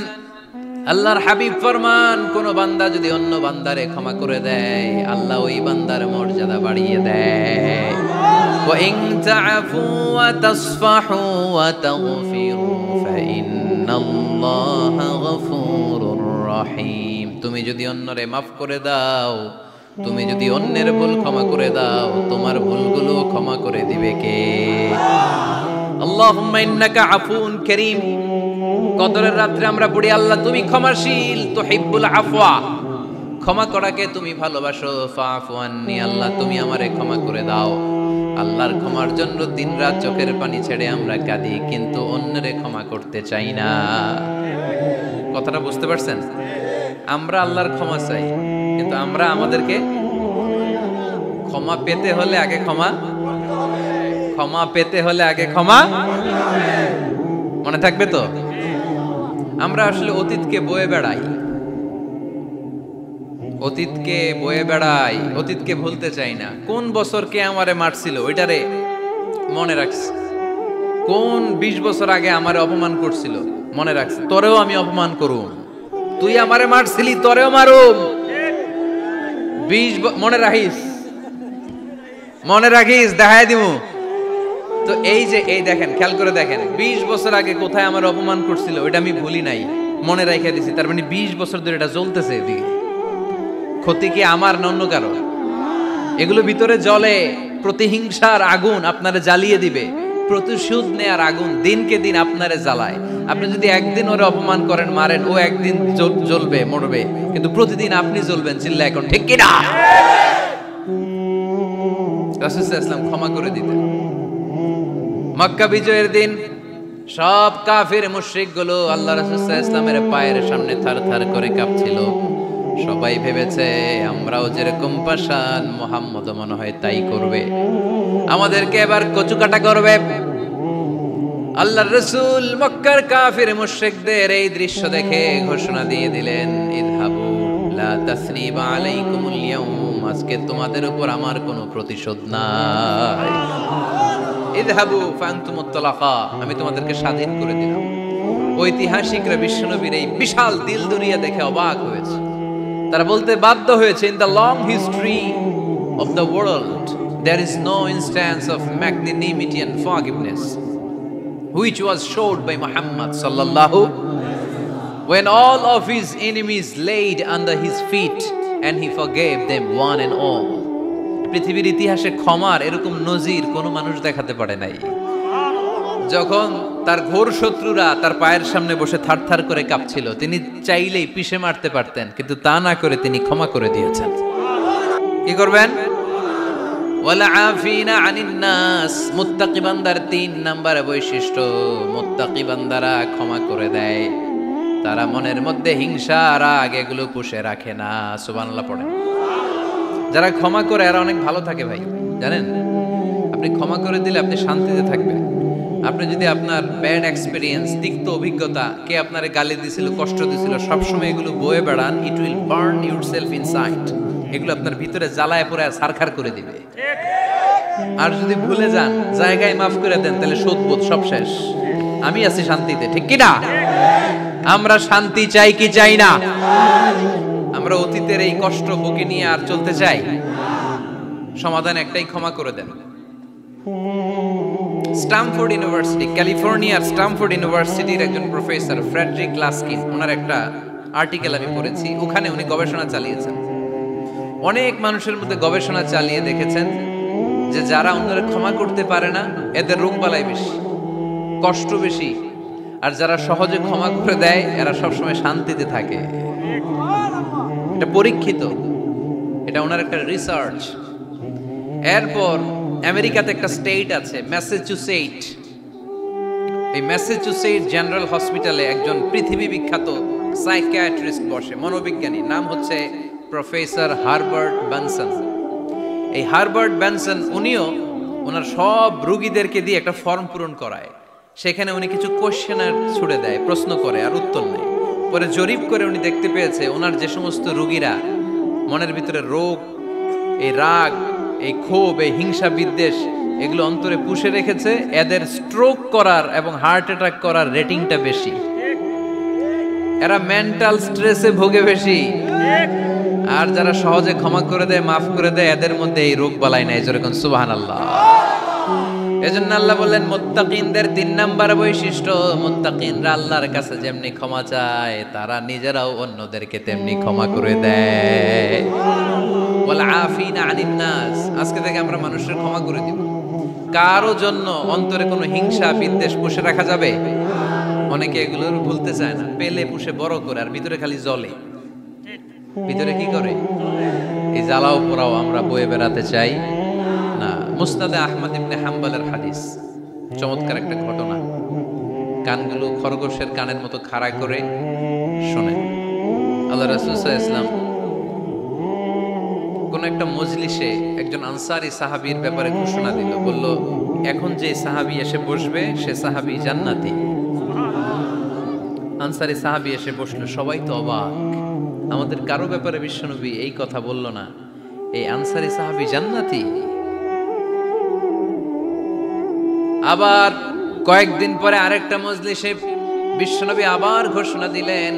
S1: আল্লাহর হাবিব ফরমান, কোন বান্দা যদি অন্য বান্দারে ক্ষমা করে দেয়, আল্লাহ ওই বান্দার মর্যাদা বাড়িয়ে দেয়। ওয়া ইন তা'ফু ওয়া তাসফাহু ওয়া তাগফিরু ফাইন্নাল্লাহা গফুরুর রহিম। তুমি যদি অন্যরে মাফ করে দাও, তুমি যদি অন্যের ভুল ক্ষমা করে দাও, তোমার ভুলগুলো ক্ষমা করে দিবে কে? আল্লাহুম্মা ইন্নাকা আফুন কারীম। কদরের রাত্রে আমরা পড়ি, আল্লাহ তুমি ক্ষমাশীল, তুহিব্বুল আফওয়া, ক্ষমা করাকে তুমি ভালোবাসো। ফাআফু আন্নি, আল্লাহ তুমি আমারে ক্ষমা করে দাও। আল্লাহর ক্ষমার জন্য দিনরাত চোখের পানি ছেড়ে আমরা কাঁদি, কিন্তু অন্যরে ক্ষমা করতে চাই না। কথাটা বুঝতে পারছেন? আমরা আল্লাহর ক্ষমা চাই, কিন্তু আমরা আমাদেরকে ক্ষমা পেতে হলে আগে ক্ষমা পেতে হলে আগে ক্ষমা, মনে থাকবে তো? আমরা আসলে অতীতকে বয়ে বেড়াই, অতীতকে ভুলতে চাই না। কোন বছর কে আমারে মারছিল ওইটারে মনে রাখছি, কোন 20 বছর আগে আমারে অপমান করছিল মনে রাখছি, তোরেও আমি অপমান করুম, তুই আমারে মারছিলি তোরেও মারুম। 20 মনে রাখিস, দেখায় দিমু। তো এই দেখেন, খেয়াল করে দেখেন, 20 বছর আগে কোথায় আমার অপমান করছিল ওইটা আমি ভুলি নাই, মনে রাখিয়ে দিছি। তার মানে 20 বছর ধরে এটা জ্বলতেছে। এদিকে ক্ষতি কি আমার না অন্য কারো? এগুলো ভিতরে জ্বলে, প্রতিহিংসার আগুন আপনারে জ্বালিয়ে দিবে, প্রতিশোধ নেয়ার আগুন দিনকে দিন আপনারে জ্বালায়। আপনি যদি একদিন ওরে অপমান করেন, মারেন, ও একদিন জ্বলবে, মরবে, কিন্তু প্রতিদিন আপনি জ্বলবেন। চিল্লা এখন ঠিক কিনা? রাসূল সাল্লাল্লাহু আলাইহি ওয়াসাল্লাম ক্ষমা করে দিতেন। মক্কা বিজয়ের দিন সব কাফির মুশরিক গুলো আল্লাহ রাসূল সাল্লাল্লাহু আলাইহি ওয়াসাল্লামের পায়ের সামনে থারথার করে কাঁপছিল। সবাই ভেবেছে আমরাও যেরকম পাষাণ, মুহাম্মদ মনে হয় তাই করবে, আমাদেরকে এবার কচুকাটা করবে। আল্লাহর রাসূল মক্কার কাফির মুশরিকদের এই দৃশ্য দেখে ঘোষণা দিয়ে দিলেন, ইযহাবু লা তাসরিবা আলাইকুমুল ইয়াউম, আজকে তোমাদের উপর আমার কোনো প্রতিশোধ নাই। ইযহাবু ফাআনতুমুত তালাকা, আমি তোমাদেরকে স্বাধীন করে দিলাম। ঐতিহাসিকরা বিশ্বনবীর এই বিশাল দিল দুনিয়া দেখে অবাক হয়েছে। তারা বলতে বাধ্য হয়েছে, in the long history of the world there is no instance of magnanimity and forgiveness which was showed by Muhammad sallallahu, when all of his enemies laid under his feet and he forgave them one and all. পৃথিবীর ইতিহাসে ক্ষমার এরকম নজির কোনো মানুষ দেখাতে পারে নাই। যখন তার ঘোর শত্রুরা তার পায়ের সামনে বসে থারথার করে কাঁপছিল, তিনি চাইলেই পিষে মারতে পারতেন, কিন্তু তা না করে তিনি ক্ষমা করে দিয়েছেন। কি করবেন? ওয়ালা আফিনা আনিন নাস, মুত্তাকি বান্দার 3 নম্বর বৈশিষ্ট্য, মুত্তাকি বান্দারা ক্ষমা করে দেয়। তারা মনের মধ্যে হিংসা, রাগ এগুলো পুষে রাখে না। সুবহানাল্লাহ পড়েন। যারা ক্ষমা করে এরা অনেক ভালো থাকে ভাই, জানেন? আপনি ক্ষমা করে দিলে আপনি শান্তিতে থাকবেন। আপনি যদি আপনার ব্যাড এক্সপেরিয়েন্স, তিক্ত অভিজ্ঞতা, কে আপনারে গালি দিছিল, কষ্ট দিছিল, সবসময় এগুলো বয়ে বেড়ান, it will burn yourself inside. এগুলো আপনার ভিতরে জ্বালায় পড়ে ছারখার করে দিবে। আর যদি ভুলে যান, জায়গায় মাফ করে দেন, তাহলে শোধবোধ সব শেষ। আমি আছি শান্তিতে, ঠিক কি না? আমরা শান্তি চাই কি চাই না? আমরা অতীতের এই কষ্ট বুকে নিয়ে আর চলতে চাই? সমাধান একটাই, ক্ষমা করে দেন। স্ট্যামফোর্ড ইউনিভার্সিটি, ক্যালিফোর্নিয়ার স্ট্যামফোর্ড ইউনিভার্সিটির একজন প্রফেসর ফ্রেডরিক লাস্কিন, ওনার একটা আর্টিকেল আমি পড়েছি। ওখানে উনি গবেষণা চালিয়েছেন। অনেক মানুষের মধ্যে গবেষণা চালিয়ে দেখেছেন যে যারা অন্যরা ক্ষমা করতে পারে না, এদের রোগবালাই বেশি, কষ্ট বেশি। আর যারা সহজে ক্ষমা করে দেয়, এরা সবসময় শান্তিতে থাকে। এটা পরীক্ষিত, এটা ওনার একটা রিসার্চ। এরপর আমেরিকাতে একটা স্টেট আছে ম্যাসাচুসেট। এই ম্যাসাচুসেট জেনারেল হসপিটালে একজন পৃথিবী বিখ্যাত সাইকিয়াট্রিস্ট বসে, মনোবিজ্ঞানী, নাম হচ্ছে প্রফেসর হারবার্ট বেনসন। এই হারবার্ট বেনসন উনিও ওনার সব রোগীদেরকে দিয়ে একটা ফর্ম পূরণ করায়। সেখানে উনি কিছু কোশ্চেনার ছুড়ে দেয়, প্রশ্ন করে আর উত্তর নেয়। পরে জরিপ করে উনি দেখতে পেয়েছে ওনার যে সমস্ত রোগীরা মনের ভিতরে রোগ, এই রাগ, এই ক্ষোভ, এই হিংসা বিদ্বেষ এগুলো অন্তরে পুষে রেখেছে, এদের স্ট্রোক করার এবং হার্ট অ্যাটাক করার রেটিংটা বেশি। এরা মেন্টাল স্ট্রেসে ভোগে বেশি, আর যারা সহজে ক্ষমা করে দেয়, মাফ করে দেয়, এদের মধ্যে এই রোগ বালাই নাই। যেরকম সুবহানাল্লাহ। এজন্য আল্লাহ বললেন মুত্তাকিনদের 3 নাম্বার বৈশিষ্ট্য, মুত্তাকিনরা আল্লাহর কাছে যেমনি ক্ষমা চায়, তারা নিজেরাও অন্যদেরকে তেমনি ক্ষমা করে দেয়। ওয়াল আফিনা আনিন নাস, আজকে থেকে আমরা মানুষের ক্ষমা করে দিব। কারো জন্য অন্তরে কোনো হিংসা বিদ্বেষ পুষে রাখা যাবে? অনেকে এগুলোর ভুলতে চায় না, পেলে পুষে বড় করে, আর ভিতরে খালি জ্বলে। ভিতরে কি করে? এই জ্বালাও পোড়াও আমরা বয়ে বেড়াতে চাই না। মুসনাদে আহমদ ইবনে হাম্বলের হাদিস, চমৎকার একটা ঘটনা। কানগুলো খরগোশের কানের মতো খাড়া করে শোনেন। আল্লাহ রাসূল সাল্লাল্লাহু আলাইহি ওয়াসাল্লাম কোন একটা মজলিসে একজন আনসারী সাহাবীর ব্যাপারে ঘোষণা দিল, বলল এখন যে সাহাবী এসে বসবে সে সাহাবী জান্নাতি। আনসারী সাহাবী এসে বসলো, সবাই তো অবাক, আমাদের কারো ব্যাপারে বিশ্বনবী এই কথা বলল না, এই আনসারী সাহাবী জান্নাতি। আবার কয়েকদিন পরে আরেকটা মজলিসে বিশ্বনবী আবার ঘোষণা দিলেন,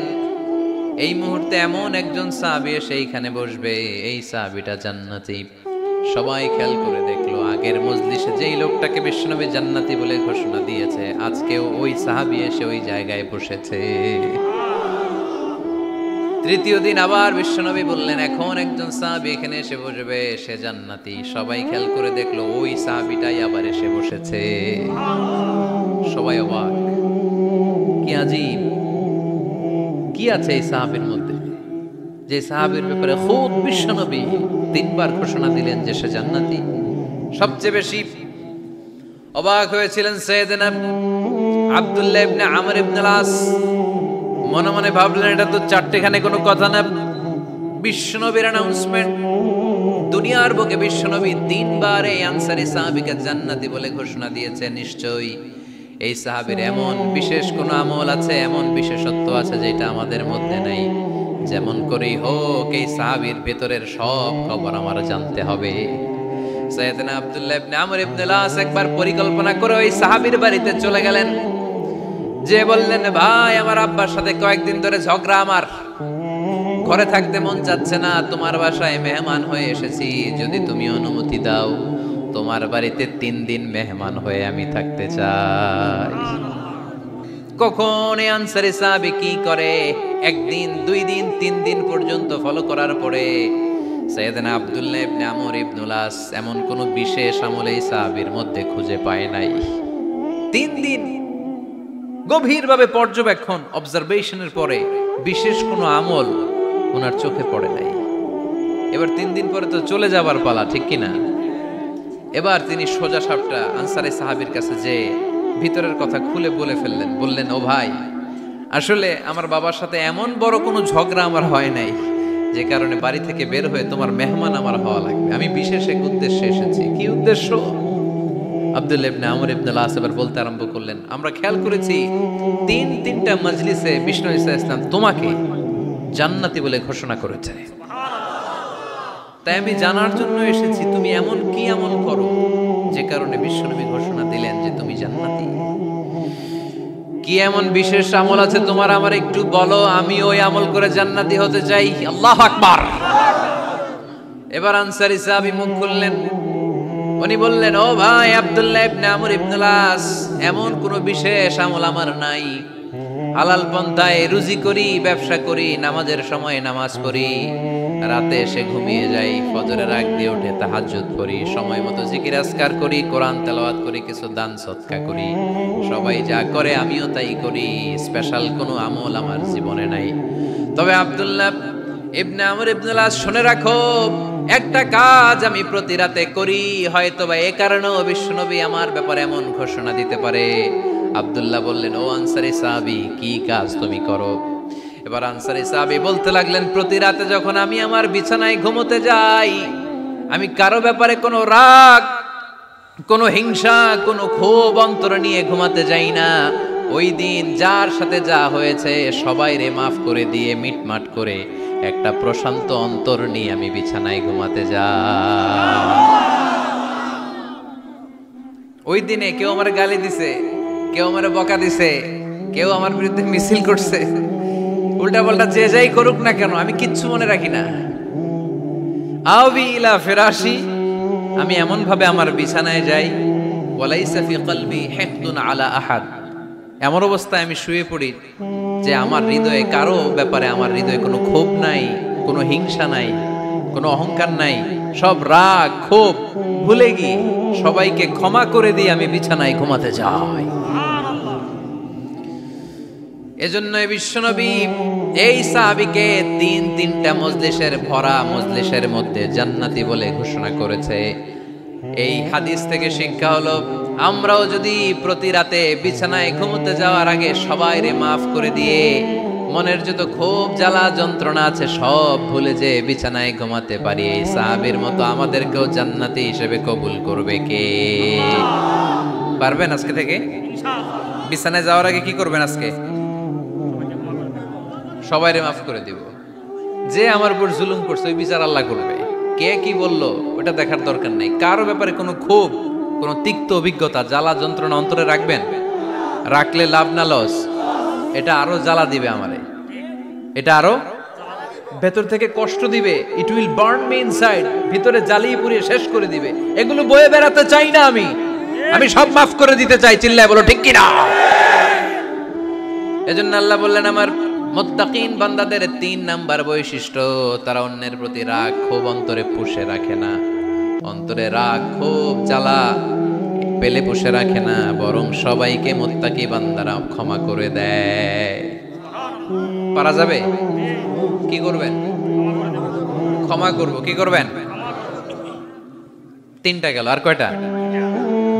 S1: এই মুহূর্তে এমন একজন সাহাবী এসে এইখানে বসবে, এই সাহাবীটা জান্নাতি। সবাই খেয়াল করে দেখলো, আগের মজলিসে যেই লোকটাকে বিশ্বনবী জান্নাতি বলে ঘোষণা দিয়েছে, আজকেও ওই সাহাবী এসে ওই জায়গায় বসেছে। তৃতীয় দিন আবার বিশ্বনবী বললেন, এখন একজন সাহাবী এখানে এসে বসবে, সে জান্নাতি। সবাই খেয়াল করে দেখলো, ওই সাহাবীটাই আবার এসে বসেছে। সবাই অবাক, কি আজীব, কি আছে এই সাহাবীর মধ্যে, যে সাহাবীর ব্যাপারে খুদ বিশ্বনবী 3 বার ঘোষণা দিলেন যে সে জান্নাতি। সবচেয়ে বেশি অবাক হয়েছিলেন সাইয়েদনা আব্দুল্লাহ ইবনে আমর ইবনে আস। মনে মনে ভাবলেন, এটা তো চারটেখানে কোনো কথা না, বিশ্বনবীর অ্যানাউন্সমেন্ট। দুনিয়ার বুকে বিশ্বনবী 3 বার এই আনসারী সাহাবীকে জান্নাতি বলে ঘোষণা দিয়েছে, নিশ্চয়ই এই সাহাবীর এমন বিশেষ কোনো আমল আছে, এমন বিশেষত্ব আছে যেটা আমাদের মধ্যে নাই। যেমন করেই হোক এই সাহাবীর ভেতরের সব খবর আমার জানতে হবে। সাইয়েদনা আব্দুল্লাহ ইবনে আমর ইবনে আস একবার পরিকল্পনা করে ওই সাহাবীর বাড়িতে চলে গেলেন, যে বললেন, ভাই আমার আব্বার সাথে কয়েকদিন ধরে ঝগড়া, আমার ঘরে থাকতে মন চাচ্ছে না, তোমার বাসায় মেহমান হয়ে এসেছি, যদি তুমি অনুমতি দাও তোমার বাড়িতে 3 দিন মেহমান হয়ে আমি থাকতে চাই। কখন এই আনসারী সাহাবী কি করে, 1 দিন 2 দিন 3 দিন পর্যন্ত ফলো করার পরে সাইয়েদনা আব্দুল্লাহ ইবনে আমর ইবনে আস এমন কোন বিশেষ আমল এই সাহাবীর মধ্যে খুঁজে পায় নাই। 3 দিন গভীরভাবে পর্যবেক্ষণ, অবজারভেশনের পরে বিশেষ কোনো আমল ওনার চোখে পড়ে নাই। এবার 3 দিন পরে তো চলে যাবার পালা, ঠিক কিনা? এবার তিনি সোজা সাপটা আনসারী সাহাবীর কাছে যে ভিতরের কথা খুলে বলে ফেললেন, বললেন, ও ভাই, আসলে আমার বাবার সাথে এমন বড় কোনো ঝগড়া আমার হয় নাই যে কারণে বাড়ি থেকে বের হয়ে তোমার মেহমান আমার হওয়া লাগবে। আমি বিশেষ এক উদ্দেশ্যে এসেছি। কি উদ্দেশ্য? আব্দুল্লাহ ইবনে আমর ইবনে আস এবার বলতে আরম্ভ করলেন, আমরা খেয়াল করেছি 3টা মজলিসে বিষ্ণু ঈসা ইসলাম তোমাকে জান্নাতি বলে ঘোষণা করেছে। তাই আমি জানার জন্য এসেছি তুমি এমন কি আমল করো যে কারণে বিশ্বনবী ঘোষণা দিলেন যে তুমি জান্নাতি। কি এমন বিশেষ আমল আছে তোমার, আমার একটু বলো, আমি ওই আমল করে জান্নাতি হতে চাই। আল্লাহু আকবার। এবার আনসারী সাহাবী মুখ খুললেন, উনি বললেন, ও ভাই আব্দুল্লাহ ইবনে আমর ইবনে আস, এমন কোন বিশেষ আমল আমার নাই। হালাল পন্থায় রুজি করি, ব্যবসা করি, নামাজের সময় নামাজ পড়ি, রাতে এসে ঘুমিয়ে যাই, ফজরের আগ দিয়ে উঠে তাহাজ্জুদ করি, সময় মতো জিকির আজকার করি, কোরআন তেলাওয়াত করি, কিছু দান সদকা করি। সবাই যা করে আমিও তাই করি, স্পেশাল কোনো আমল আমার জীবনে নাই। তবে আব্দুল্লাহ ইবনে আমর ইবনে আস, শুনে রাখো, একটা কাজ আমি প্রতি রাতে করি, হয়তোবা এ কারণেও বিশ্বনবী আমার ব্যাপারে এমন ঘোষণা দিতে পারে। আব্দুল্লাহ বললেন, ও আনসারী সাহাবী, কি কাজ তুমি করো? এবার আনসারী সাহাবী বলতে লাগলেন, প্রতি রাতে যখন আমি আমার বিছানায় ঘুমোতে যাই, আমি কারো ব্যাপারে কোনো রাগ, কোনো হিংসা, কোনো ক্ষোভ অন্তরে নিয়ে ঘুমাতে যাই না। ওই দিন যার সাথে যা হয়েছে সবাই রে মাফ করে দিয়ে মিটমাট করে একটা প্রশান্ত অন্তর নিয়ে আমি বিছানায় ঘুমাতে যাই। ওই দিনে কেউ আমার গালি দিছে, কেউ আমার বকা দিছে, কেউ আমার বিরুদ্ধে মিছিল করছে, উল্টা পাল্টা যে যাই করুক না কেন আমি কিচ্ছু মনে রাখি না। আবি ইলা ফিরাশি, আমি এমন ভাবে আমার বিছানায় যাই, ওয়ালাইসা ফি কলবি হিকদুন আলা আহাদ, এমন অবস্থায় আমি শুয়ে পড়ি যে আমার হৃদয়ে কারো ব্যাপারে আমার হৃদয়ে কোনো ক্ষোভ নাই, কোনো হিংসা নাই, কোনো অহংকার নাই, সব রাগ ক্ষোভ ভুলে গিয়ে সবাইকে ক্ষমা করে দিয়ে আমি বিছানায় ঘুমাতে যাই। এজন্য বিশ্বনবী এই সাহাবীকে তিনটা মজলিসের ভরা মজলিসের মধ্যে জান্নাতি বলে ঘোষণা করেছে। এই হাদিস থেকে শিক্ষা হলো, আমরাও যদি প্রতি রাতে বিছানায় ঘুমোতে যাওয়ার আগে সবাইরে মাফ করে দিয়ে মনের যত ক্ষোভ জ্বালা যন্ত্রণা আছে সব ভুলে যে বিছানায় ঘুমাতে পারি, এই সাহাবীর মতো আমাদেরকেও জান্নাতি হিসেবে কবুল করবে কে? পারবেন আজকে থেকে? বিছানায় যাওয়ার আগে কি করবেন? আজকে সবাইরে মাফ করে দিব। যে আমার উপর জুলুম করছে ওই বিচার আল্লাহ করবে। কে কি বললো ওটা দেখার দরকার নেই। কারো ব্যাপারে কোনো ক্ষোভ, কোনো তিক্ত অভিজ্ঞতা, জ্বালা যন্ত্রণা অন্তরে রাখবেন? রাখলে লাভ না লস? এটা আরো জ্বালা দিবে আমারে, এটা আরো ভেতর থেকে কষ্ট দিবে। It will burn me inside, ভিতরে জ্বালিয়ে পুড়িয়ে শেষ করে দিবে। এগুলো বয়ে বেড়াতে চাই না আমি সব মাফ করে দিতে চাই। চিল্লায় বলো ঠিক কিনা? এজন্য আল্লাহ বললেন আমার মুত্তাকিন বান্দাদের 3 নাম্বার বৈশিষ্ট্য, তারা অন্যের প্রতি রাগ ক্ষোভ অন্তরে পুষে রাখে না। অন্তরে রাগ ক্ষোভ জ্বালা পেলে পুষে রাখে না, বরং সবাইকে মুত্তাকি বান্দারা ক্ষমা করে দেয়। পারা যাবে? কি করবেন? ক্ষমা করব। কি করবেন? 3টা গেল, আর কয়টা?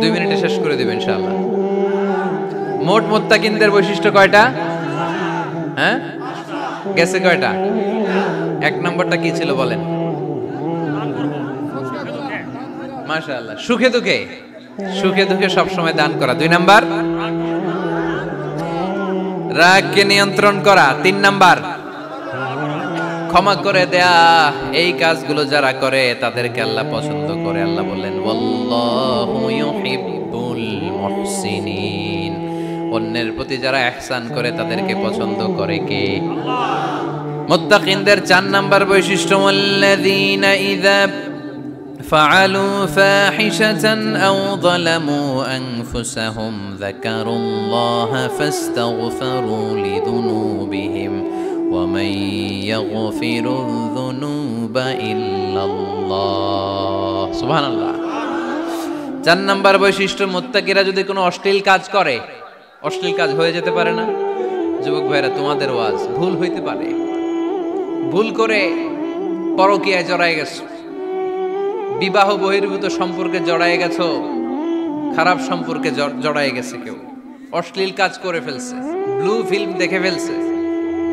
S1: 2 মিনিটে শেষ করে দেবেন ইনশাআল্লাহ। মোট মুত্তাকিনদের বৈশিষ্ট্য কয়টা? হ্যাঁ, গেছে কয়টা? 1 নম্বরটা কি ছিল বলেন? মাশাআল্লাহ, সুখে দুঃখে, সুখে দুঃখে সবসময় দান করা। 2 নাম্বার রাগকে নিয়ন্ত্রণ করা। 3 নাম্বার ক্ষমা করে দেয়া। এই কাজগুলো যারা করে তাদেরকে আল্লাহ পছন্দ করে। আল্লাহ বললেন ওয়াল্লাহু ইউহিব্বুল মুহসিনিন, অন্যের প্রতি যারা ইহসান করে তাদেরকে পছন্দ করে কে? মুত্তাকিনদের 4 নাম্বার বৈশিষ্ট্য, আল্লাযীনা ইযা ফাআলু ফাহিশাতান আও যালামু আনফুসাহুম যাকারুল্লাহা ফাস্তাগফিরু লিযুনুবিহিম ওয়া মান ইয়াগফিরুয যুনুবা ইল্লাল্লাহ। সুবহানাল্লাহ। 4 নাম্বার বৈশিষ্ট্য, মুত্তাকিরা যদি কোনো অশ্লীল কাজ করে, অশ্লীল কাজ হয়ে যেতে পারে না? যুবক ভাইরা, তোমাদের ওয়াজ ভুল হইতে পারে। ভুল করে পরকীয়ায় জড়ায় গেছো, বিবাহ বহির্ভূত সম্পর্কে জড়ায় গেছো, খারাপ সম্পর্কে জড়ায় গেছে, কেউ অশ্লীল কাজ করে ফেলছে, ব্লু ফিল্ম দেখে ফেলছে,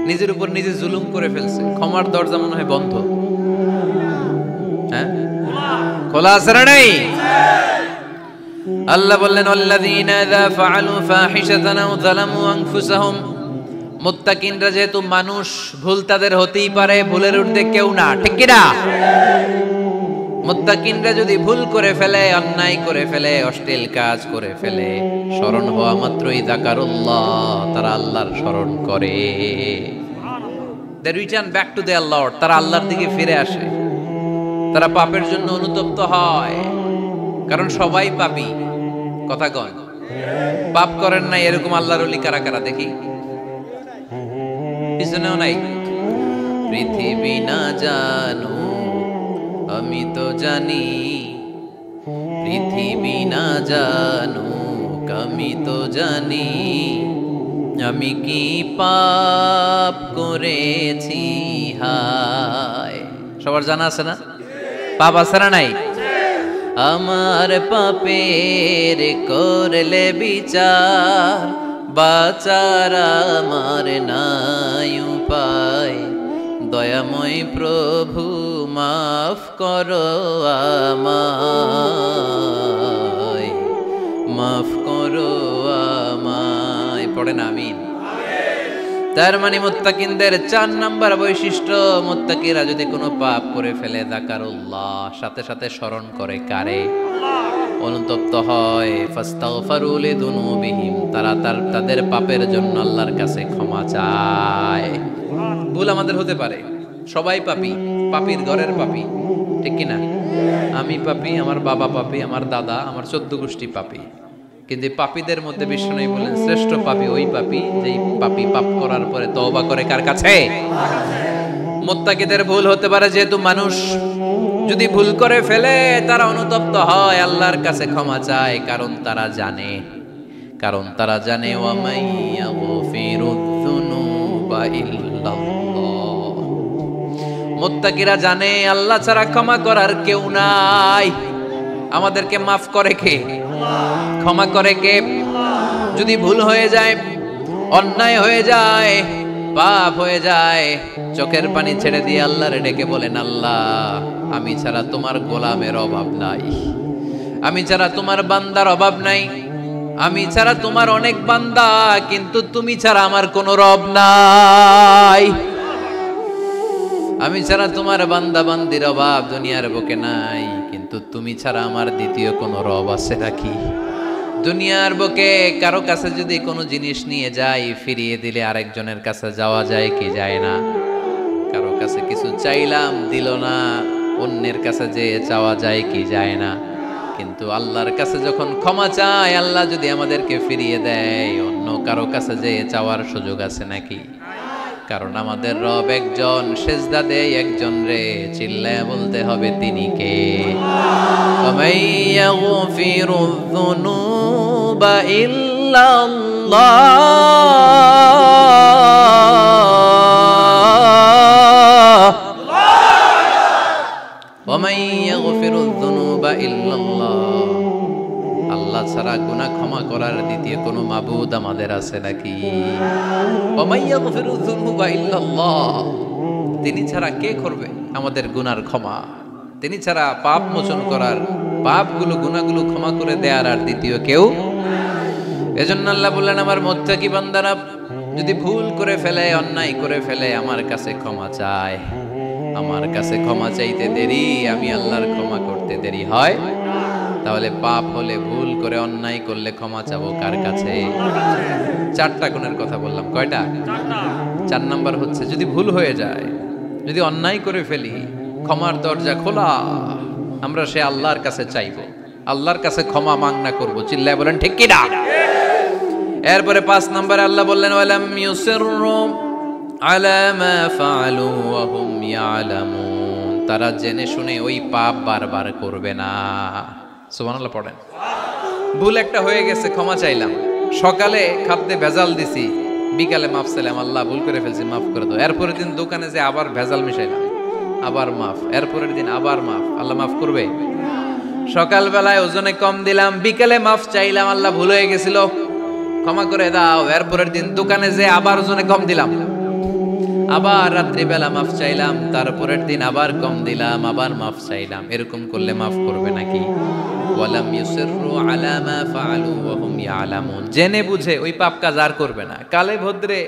S1: নিজের উপর নিজে জুলুম করে ফেলছে, ক্ষমার দরজা মনে হয় বন্ধ। হ্যাঁ, খোলা আছে না নেই? আল্লাহ বললেন আল্লাযীনা ইযা ফাআলু ফাহিশাতান আও যালামু আনফুসাহুম, মুত্তাকিনরা যেহেতু মানুষ, ভুল তাদের হতেই পারে, ভুলের ঊর্ধ্বে কেউ না, ঠিক কি না? মুত্তাকিনরা যদি ভুল করে ফেলে, অন্যায় করে ফেলে, অশ্লীল কাজ করে ফেলে, স্মরণ হওয়া মাত্রই যাকারুল্লাহ, তারা আল্লাহর স্মরণ করে। They return back to their lord, তারা আল্লাহর দিকে ফিরে আসে। তারা পাপের জন্য অনুতপ্ত হয়, কারণ সবাই পাপী। কথা কন, পাপ করেন নাই এরকম আল্লাহর ওলি কারা কারা দেখি? পিছনেও নাই। পৃথিবী না জানো আমি তো জানি, পৃথিবী না জানো আমি তো জানি, আমি কি পাপ করেছি হায়। সবার জানা আছে না? পাপ আছে না নাই? আমার পাপের করলে বিচার, বাঁচার আমার নাই উপায়, দয়াময় প্রভু মাফ করো আমায়, মাফ করো আমায়। পড়েন আমিন। তার মানে মুত্তাকিনদের 4 নাম্বার বৈশিষ্ট্য, মুত্তাকিরা যদি কোনো পাপ করে ফেলে যাকারুল্লাহ, সাথে সাথে স্মরণ করে কারে? অনুতপ্ত হয়। ফাস্তাগফিরু লিযুনুবিহিম, তারা তাদের পাপের জন্য আল্লাহর কাছে ক্ষমা চায়। ভুল আমাদের হতে পারে, সবাই পাপী, পাপীর ঘরের পাপী, ঠিক কিনা? আমি পাপী, আমার বাবা পাপী, আমার দাদা, আমার 14 গোষ্ঠী পাপী। কিন্তু পাপীদের মধ্যে বিষ্ণু বলেন শ্রেষ্ঠ পাপী ওই পাপী যেই পাপী পাপ করার পরে তওবা করে কার কাছে? মুত্তাকিদের ভুল হতে পারে, যেহেতু মানুষ যদি ভুল করে ফেলে তারা অনুতপ্ত হয়, আল্লাহর কাছে ক্ষমা চায়, কারণ তারা জানে ওয়া মাইয়াগফিরুয যুনুবা ইল্লাল্লাহ। মুত্তাকিরা জানে আল্লাহ ছাড়া ক্ষমা করার কেউ নাই। আমাদেরকে মাফ করে কে? ক্ষমা করে কে? যদি ভুল হয়ে যায়, অন্যায় হয়ে যায়, পাপ হয়ে যায়, চোখের পানি ছেড়ে দিয়ে আল্লাহরে ডেকে বলেন, আল্লাহ আমি ছাড়া তোমার গোলামের অভাব নাই, আমি ছাড়া তোমার বান্দার অভাব নাই, আমি ছাড়া তোমার অনেক বান্দা, কিন্তু তুমি ছাড়া আমার কোনো রব নাই। আমি ছাড়া তোমার বান্দা বান্দির অভাব দুনিয়ার বুকে নাই, কিন্তু তুমি ছাড়া আমার দ্বিতীয় কোনো রব আছে নাকি? দুনিয়ার বুকে কারো কাছে যদি কোনো জিনিস নিয়ে যাই, ফিরিয়ে দিলে আরেকজনের কাছে যাওয়া যায় কি যায় না? কারো কাছে কিছু চাইলাম দিল না, অন্যের কাছে যে চাওয়া যায় কি যায় না? কিন্তু আল্লাহর কাছে যখন ক্ষমা চাই, আল্লাহ যদি আমাদেরকে ফিরিয়ে দেয়, অন্য কারো কাছে যে চাওয়ার সুযোগ আছে নাকি? কারণ আমাদের রব একজন, সেজদা দেয় একজন রে, চিল্লায় বলতে হবে তিনি কে? ওয়ামাইয়াগফিরুয যুনুবা ইল্লাল্লাহ, ওয়ামাইয়াগফিরুয যুনুবা ইল্লাল্লাহ। আল্লাহ ছাড়া গুনাহ ক্ষমা করার দ্বিতীয় কোনো মাবুদ আমাদের আছে নাকি? ওয়ামাইয়াগফিরুয যুনুবা ইল্লাল্লাহ, তিনি ছাড়া কে করবে আমাদের গুনার ক্ষমা? তিনি ছাড়া পাপ মোচন করার, পাপগুলো গুনাহগুলো ক্ষমা করে দেয়ার আর দ্বিতীয় কেউ। এজন্য আল্লাহ বললেন, আমার মুত্তাকি বান্দারা যদি ভুল করে ফেলে, অন্যায় করে ফেলে, আমার কাছে ক্ষমা চায়। আমার কাছে ক্ষমা চাইতে দেরি, আমি আল্লাহর ক্ষমা করতে দেরি হয়। তাহলে পাপ হলে, ভুল করে অন্যায় করলে ক্ষমা চাবো কার কাছে? 4টা গুণের কথা বললাম, কয়টা? 4 নাম্বার হচ্ছে যদি ভুল হয়ে যায়, যদি অন্যায় করে ফেলি, ক্ষমার দরজা খোলা, আমরা সে আল্লাহর কাছে চাইবো, আল্লাহর কাছে ক্ষমা মাংনা করবো। চিল্লায় বলেন ঠিক কি না? এরপরে 5 নম্বরে আল্লাহ বললেন, ওয়ালাম ইউসিররু আলা মা ফাআলু ওয়া হুম ইয়ালামুন, তারা জেনে শুনে ওই পাপ বারবার করবে না। সুবহানাল্লাহ পড়েন। ভুল একটা হয়ে গেছে, ক্ষমা চাইলাম, সকালে খাদ্যে ভেজাল দিছি, বিকালে মাফ চাইলাম, আল্লাহ ভুল করে ফেলছি মাফ করে দাও। এরপরের দিন দোকানে যে আবার ভেজাল মিশাইলাম, আবার মাফ, এরপরের দিন আবার মাফ, আল্লাহ মাফ করবে? সকালবেলায় ওজনে কম দিলাম, বিকালে মাফ চাইলাম, আল্লাহ ভুল হয়ে গেছিল ক্ষমা করে দাও। এরপরের দিন দোকানে যে আবার ওজনে কম দিলাম, আবার রাত্রিবেলা মাফ চাইলাম, তারপরের দিন আবার কম দিলাম, আবার মাফ চাইলাম। এরকম করলে মাফ করবে নাকি? ওয়ালাম ইউসিররু আলা মা ফাআলু ওয়া হুম ইয়ালামুন, জেনে বুঝে ওই পাপ কাজ আর করবে না। কালে ভদ্রে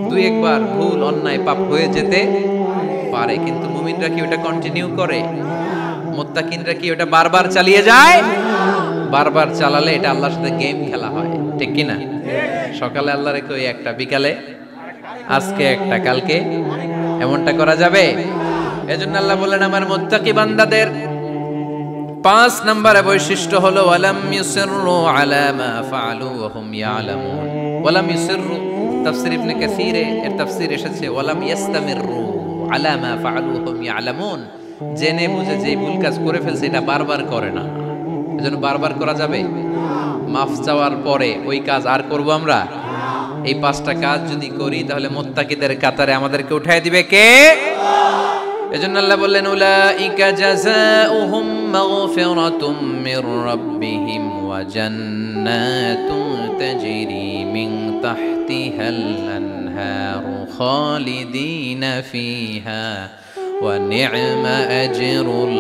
S1: 2 একবার ভুল অন্যায় পাপ হয়ে যেতে পারে, কিন্তু মুমিনরা কি ওটা কন্টিনিউ করে? মুত্তাকিনরা কি ওটা বারবার চালিয়ে যায়? বারবার চালালে এটা আল্লাহর সাথে গেম খেলা হয়, ঠিক কি না? সকালে আল্লাহ রেখে ওই একটা, বিকালে আজকে একটা, কালকে এমনটা করা যাবে? এজন্য আল্লাহ বললেন, আমার মুত্তাকি বান্দাদের 5 নম্বরে বৈশিষ্ট্য হলো ওয়ালাম ইউসিররু আলা মা ফাআলু ওয়া হুম ইয়ালামুন। ওয়ালাম ইউসিররু, তাফসীর ইবনে কাসীরে এর তাফসীর এসেছে ওয়ালাম ইস্তামিররু আলা মা ফাআলু ওয়া হুম ইয়ালামুন, জেনে বুঝে যে ভুল কাজ করে ফেলছে এটা বারবার করে না। এজন্য বারবার করা যাবে? মাফ চাওয়ার পরে ওই কাজ আর করব আমরা? এই 5টা কাজ যদি করি তাহলে মুত্তাকিদের কাতারে আমাদেরকে উঠায় দিবে কে? এজন্য আল্লাহ বললেন, উলাইকা জাযাউহুম মাগফিরাতুম মির রাব্বিহিম ওয়া জান্নাতুন তাজরি মিন তাহতিহাল আনহারু খালিদিনা ফিহা ওয়া নি'মা আজরুল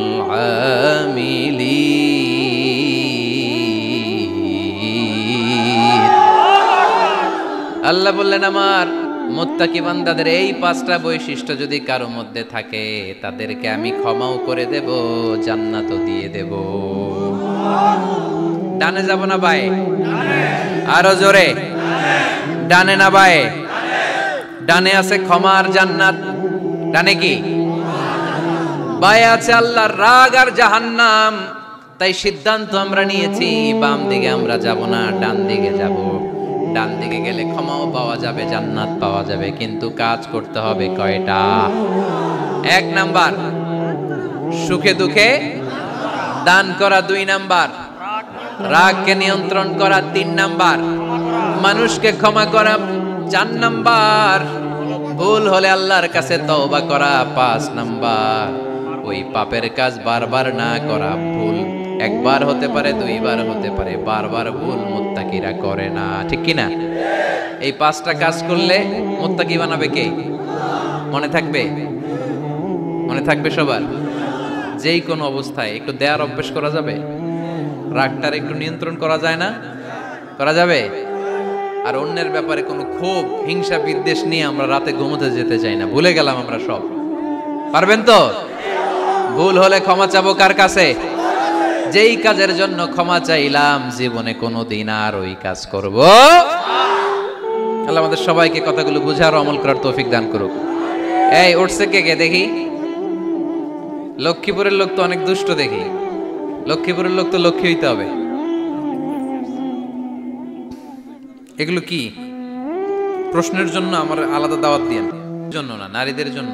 S1: আমিলিন। আল্লাহ বললেন, আমার মুত্তাকি বান্দাদের এই 5টা বৈশিষ্ট্য যদি কারো মধ্যে থাকে, তাদেরকে আমি ক্ষমাও করে দেব, জান্নাতও দিয়ে দেব। ডানে যাব না বায়ে? আরো জোরে। ডানে না বায়ে? ডানে আছে ক্ষমার জান্নাত, ডানে কি? বায়ে আছে আল্লাহর রাগ আর জাহান্নাম। তাই সিদ্ধান্ত আমরা নিয়েছি, বাম দিকে আমরা যাব না, ডান দিকে যাব। ডান দিকে গেলে ক্ষমাও পাওয়া যাবে, জান্নাত পাওয়া যাবে, কিন্তু কাজ করতে হবে কয়টা? 1 নাম্বার সুখে দুঃখে দান করা, 2 নাম্বার রাগকে নিয়ন্ত্রণ করা, 3 নাম্বার মানুষকে ক্ষমা করা, 4 নাম্বার ভুল হলে আল্লাহর কাছে তওবা করা, 5 নাম্বার ওই পাপের কাজ বারবার না করা। ভুল একবার হতে পারে, 2 বার হতে পারে, বারবার ভুল মুত্তাকিরা করে না, ঠিক কি না? এই 5টা কাজ করলে মুত্তাকি বানাবে কে? মনে থাকবে? মনে থাকবে সবার? যেই কোনো অবস্থায় একটু দেয়ার অভ্যাস করা যাবে, রাগটার একটু নিয়ন্ত্রণ করা যায় না? করা যাবে? আর অন্যের ব্যাপারে কোনো ক্ষোভ, হিংসা, বিদ্বেষ নিয়ে আমরা রাতে ঘুমোতে যেতে চাই না, ভুলে গেলাম আমরা সব। পারবেন তো? ভুল হলে ক্ষমা চাবো কার কাছে? যেই কাজের জন্য ক্ষমা চাইলাম জীবনে কোনোদিন আর ওই কাজ করব। আল্লাহ আমাদের সবাইকে কথাগুলো বুঝার আমল করার তৌফিক দান করুক। এই উঠছে কে কে দেখি? লক্ষ্মীপুরের লোক তো অনেক দুষ্ট দেখি। লক্ষ্মীপুরের লোক তো লক্ষ্মী হইতে হবে। এগুলো কি প্রশ্নের জন্য আমার আলাদা দাওয়াত দিয়েন, জন্য না, নারীদের জন্য।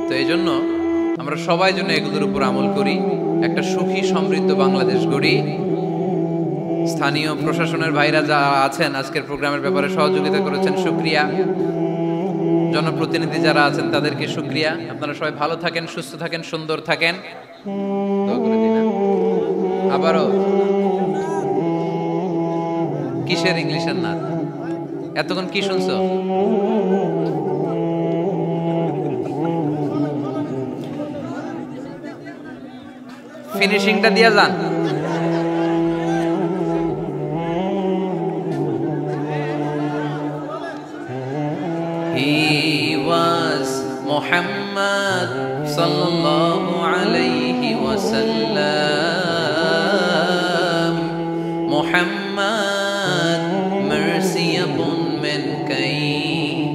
S1: তো এই জন্য আমরা সবাই জন্য এগুলোর উপর আমল করি, একটা সুখী সমৃদ্ধ বাংলাদেশ গড়ি। স্থানীয় প্রশাসনের ভাইরা যারা আছেন আজকের প্রোগ্রামের ব্যাপারে সহযোগিতা করেছেন, শুকরিয়া। জনপ্রতিনিধি যারা আছেন তাদেরকে শুকরিয়া। আপনারা সবাই ভালো থাকেন, সুস্থ থাকেন, সুন্দর থাকেন। আবারও কিসের ইংলিশের না? এতক্ষণ কি শুনছো? ফিনিশিংটা দিয়া যান। He was Muhammad sallallahu alayhi wa sallam. Muhammad, mercy upon mankind,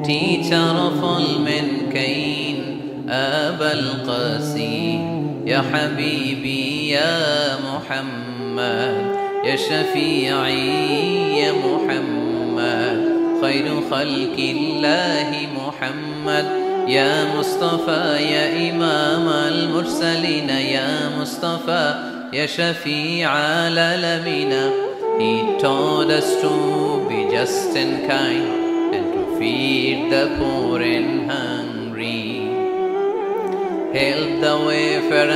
S1: teacher of all mankind, Abul Qasim, ya Habibi, ya Muhammad, ya Shafi'i, ya Muhammad, خير خلق الله محمد، يا مصطفى يا إمام المرسلين، يا مصطفى يا شفيع العالمين. He taught us to be just and kind and to feed the poor and hungry, help the wayfarer.